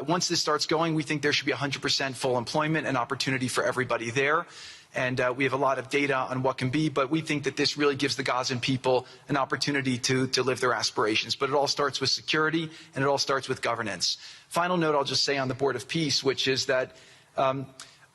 Once this starts going, we think there should be 100% full employment and opportunity for everybody there. And we have a lot of data on what can be, but we think that this really gives the Gazan people an opportunity to live their aspirations. But it all starts with security, and it all starts with governance. Final note I'll just say on the Board of Peace, which is that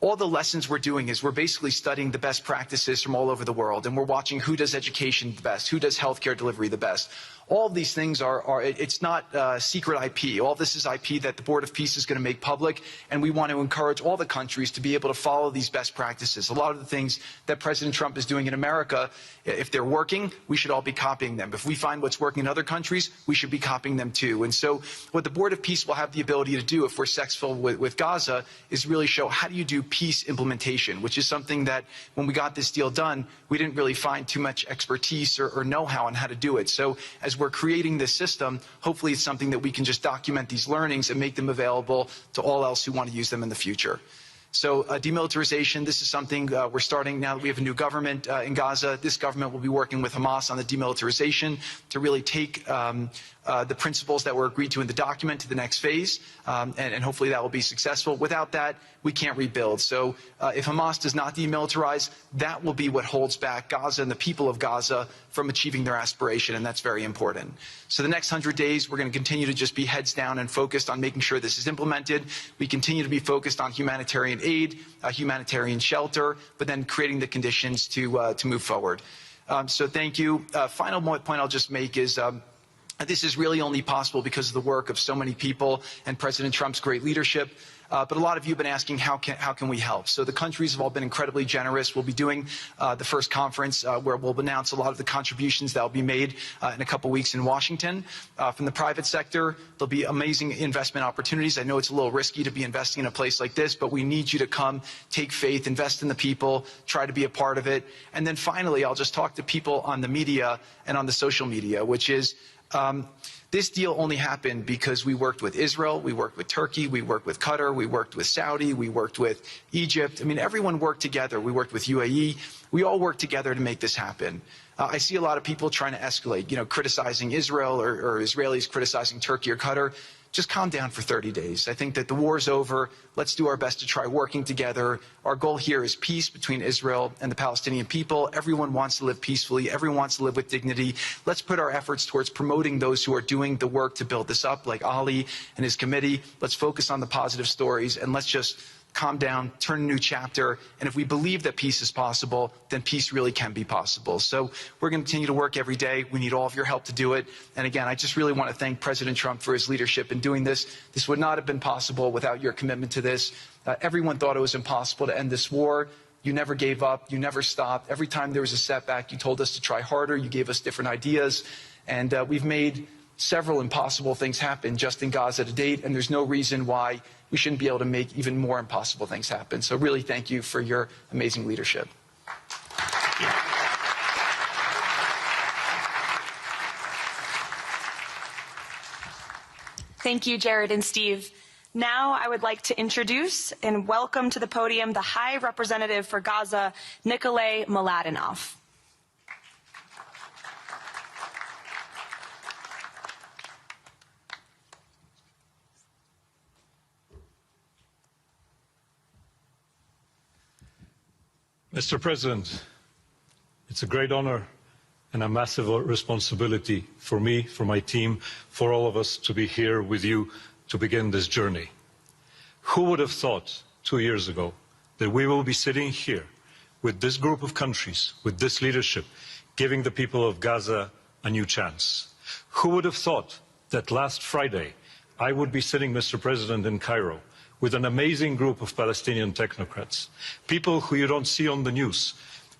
all the lessons we're doing is we're basically studying the best practices from all over the world, and we're watching who does education the best, who does healthcare delivery the best. All of these things it's not secret IP. All this is IP that the Board of Peace is going to make public, and we want to encourage all the countries to be able to follow these best practices. A lot of the things that President Trump is doing in America, if they're working, we should all be copying them. If we find what's working in other countries, we should be copying them too. And so what the Board of Peace will have the ability to do if we're successful with Gaza is really show how do you do peace implementation, which is something that when we got this deal done, we didn't really find too much expertise or know-how on how to do it. So as we're creating this system, hopefully it's something that we can just document these learnings and make them available to all else who want to use them in the future. So demilitarization, this is something we're starting now that we have a new government in Gaza. This government will be working with Hamas on the demilitarization to really take the principles that were agreed to in the document to the next phase, and hopefully that will be successful. Without that, we can't rebuild. So if Hamas does not demilitarize, that will be what holds back Gaza and the people of Gaza from achieving their aspiration, and that's very important. So the next 100 days, we're going to continue to just be heads down and focused on making sure this is implemented. We continue to be focused on humanitarian aid, humanitarian shelter, but then creating the conditions to move forward. So thank you. Final point I'll just make is this is really only possible because of the work of so many people and President Trump's great leadership. But a lot of you have been asking, how can we help? So the countries have all been incredibly generous. We'll be doing the first conference where we'll announce a lot of the contributions that will be made in a couple weeks in Washington. From the private sector, there'll be amazing investment opportunities. I know it's a little risky to be investing in a place like this, but we need you to come, take faith, invest in the people, try to be a part of it. And then finally, I'll just talk to people on the media and on the social media, which is this deal only happened because we worked with Israel, we worked with Turkey, we worked with Qatar, we worked with Saudi, we worked with Egypt. I mean, everyone worked together. We worked with UAE. We all worked together to make this happen. I see a lot of people trying to escalate, criticizing Israel or Israelis criticizing Turkey or Qatar. Just calm down for 30 days. I think that the war's over. Let's do our best to try working together. Our goal here is peace between Israel and the Palestinian people. Everyone wants to live peacefully. Everyone wants to live with dignity. Let's put our efforts towards promoting those who are doing the work to build this up, like Ali and his committee. Let's focus on the positive stories, and let's just calm down, turn a new chapter, and if we believe that peace is possible, then peace really can be possible. So we're going to continue to work every day. We need all of your help to do it. And again, I just really want to thank President Trump for his leadership in doing this. This would not have been possible without your commitment to this. Everyone thought it was impossible to end this war. You never gave up. You never stopped. Every time there was a setback, you told us to try harder. You gave us different ideas. And we've made several impossible things happen just in Gaza to date, and there's no reason why we shouldn't be able to make even more impossible things happen. So really thank you for your amazing leadership. Thank you, Jared and Steve. Now I would like to introduce and welcome to the podium the High Representative for Gaza, Nikolay Mladenov. Mr. President, it's a great honor and a massive responsibility for me, for my team, for all of us to be here with you to begin this journey. Who would have thought 2 years ago that we will be sitting here with this group of countries, with this leadership, giving the people of Gaza a new chance? Who would have thought that last Friday I would be sitting, Mr. President, in Cairo with an amazing group of Palestinian technocrats, people who you don't see on the news,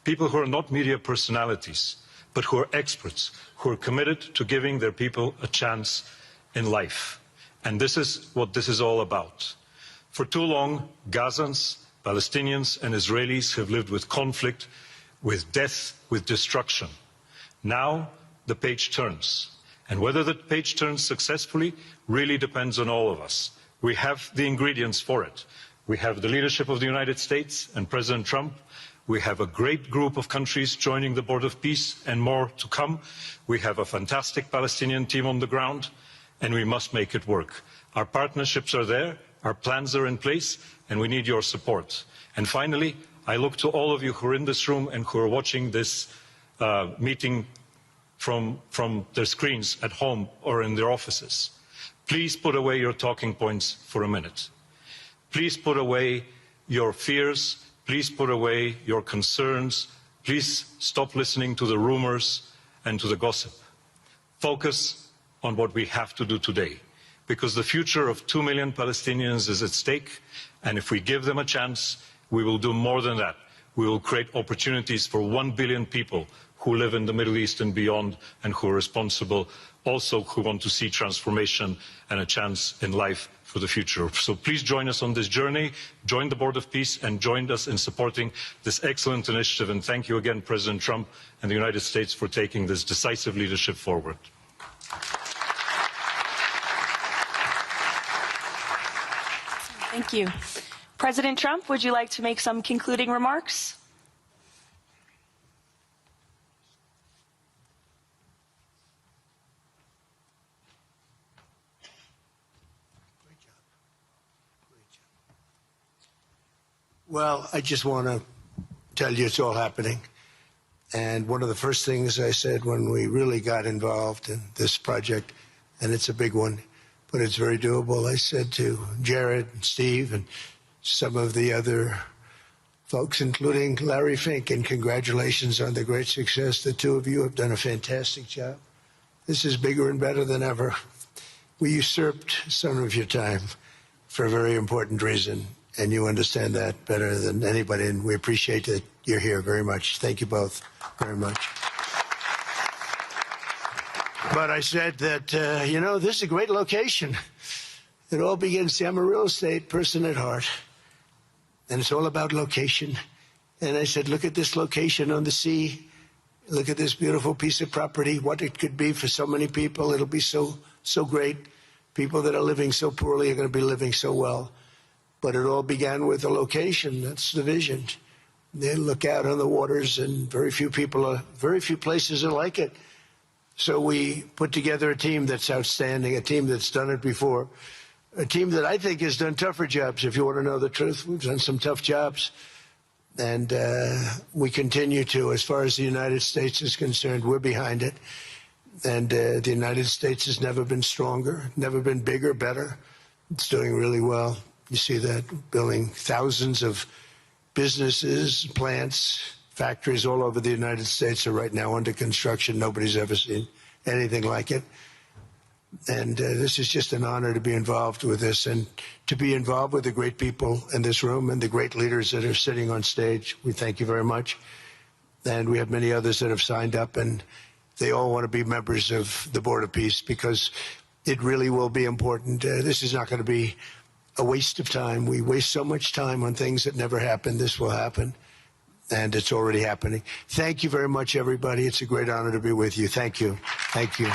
people who are not media personalities, but who are experts, who are committed to giving their people a chance in life. And this is what this is all about. For too long, Gazans, Palestinians and Israelis have lived with conflict, with death, with destruction. Now the page turns. And whether the page turns successfully really depends on all of us. We have the ingredients for it. We have the leadership of the United States and President Trump. We have a great group of countries joining the Board of Peace and more to come. We have a fantastic Palestinian team on the ground, and we must make it work. Our partnerships are there, our plans are in place, and we need your support. And finally, I look to all of you who are in this room and who are watching this meeting from their screens at home or in their offices. Please put away your talking points for a minute. Please put away your fears. Please put away your concerns. Please stop listening to the rumors and to the gossip. Focus on what we have to do today, because the future of 2 million Palestinians is at stake, and if we give them a chance, we will do more than that. We will create opportunities for 1 billion people who live in the Middle East and beyond, and who are responsible, also who want to see transformation and a chance in life for the future. So please join us on this journey, join the Board of Peace, and join us in supporting this excellent initiative. And thank you again, President Trump and the United States, for taking this decisive leadership forward. Thank you. President Trump, would you like to make some concluding remarks? Well, I just want to tell you it's all happening. And one of the first things I said when we really got involved in this project, and it's a big one, but it's very doable, I said to Jared and Steve and some of the other folks, including Larry Fink, and congratulations on the great success. The two of you have done a fantastic job. This is bigger and better than ever. We usurped some of your time for a very important reason, and you understand that better than anybody, and we appreciate that you're here very much. Thank you both very much. But I said that, you know, this is a great location. It all begins, see, I'm a real estate person at heart, and it's all about location. And I said, look at this location on the sea. Look at this beautiful piece of property, what it could be for so many people. It'll be so great. People that are living so poorly are going to be living so well. But it all began with a location. That's the vision. They look out on the waters, and very few places are like it. So we put together a team that's outstanding, a team that's done it before, a team that I think has done tougher jobs. If you want to know the truth, we've done some tough jobs. And we continue to, as far as the United States is concerned, we're behind it. And the United States has never been stronger, never been bigger, better. It's doing really well. You see that, building thousands of businesses, plants, factories all over the United States are right now under construction. Nobody's ever seen anything like it. And this is just an honor to be involved with this, and to be involved with the great people in this room and the great leaders that are sitting on stage. We thank you very much. And we have many others that have signed up, and they all want to be members of the Board of Peace, because it really will be important. This is not going to be a waste of time. We waste so much time on things that never happen. This will happen, and it's already happening. Thank you very much, everybody. It's a great honor to be with you. Thank you. Thank you.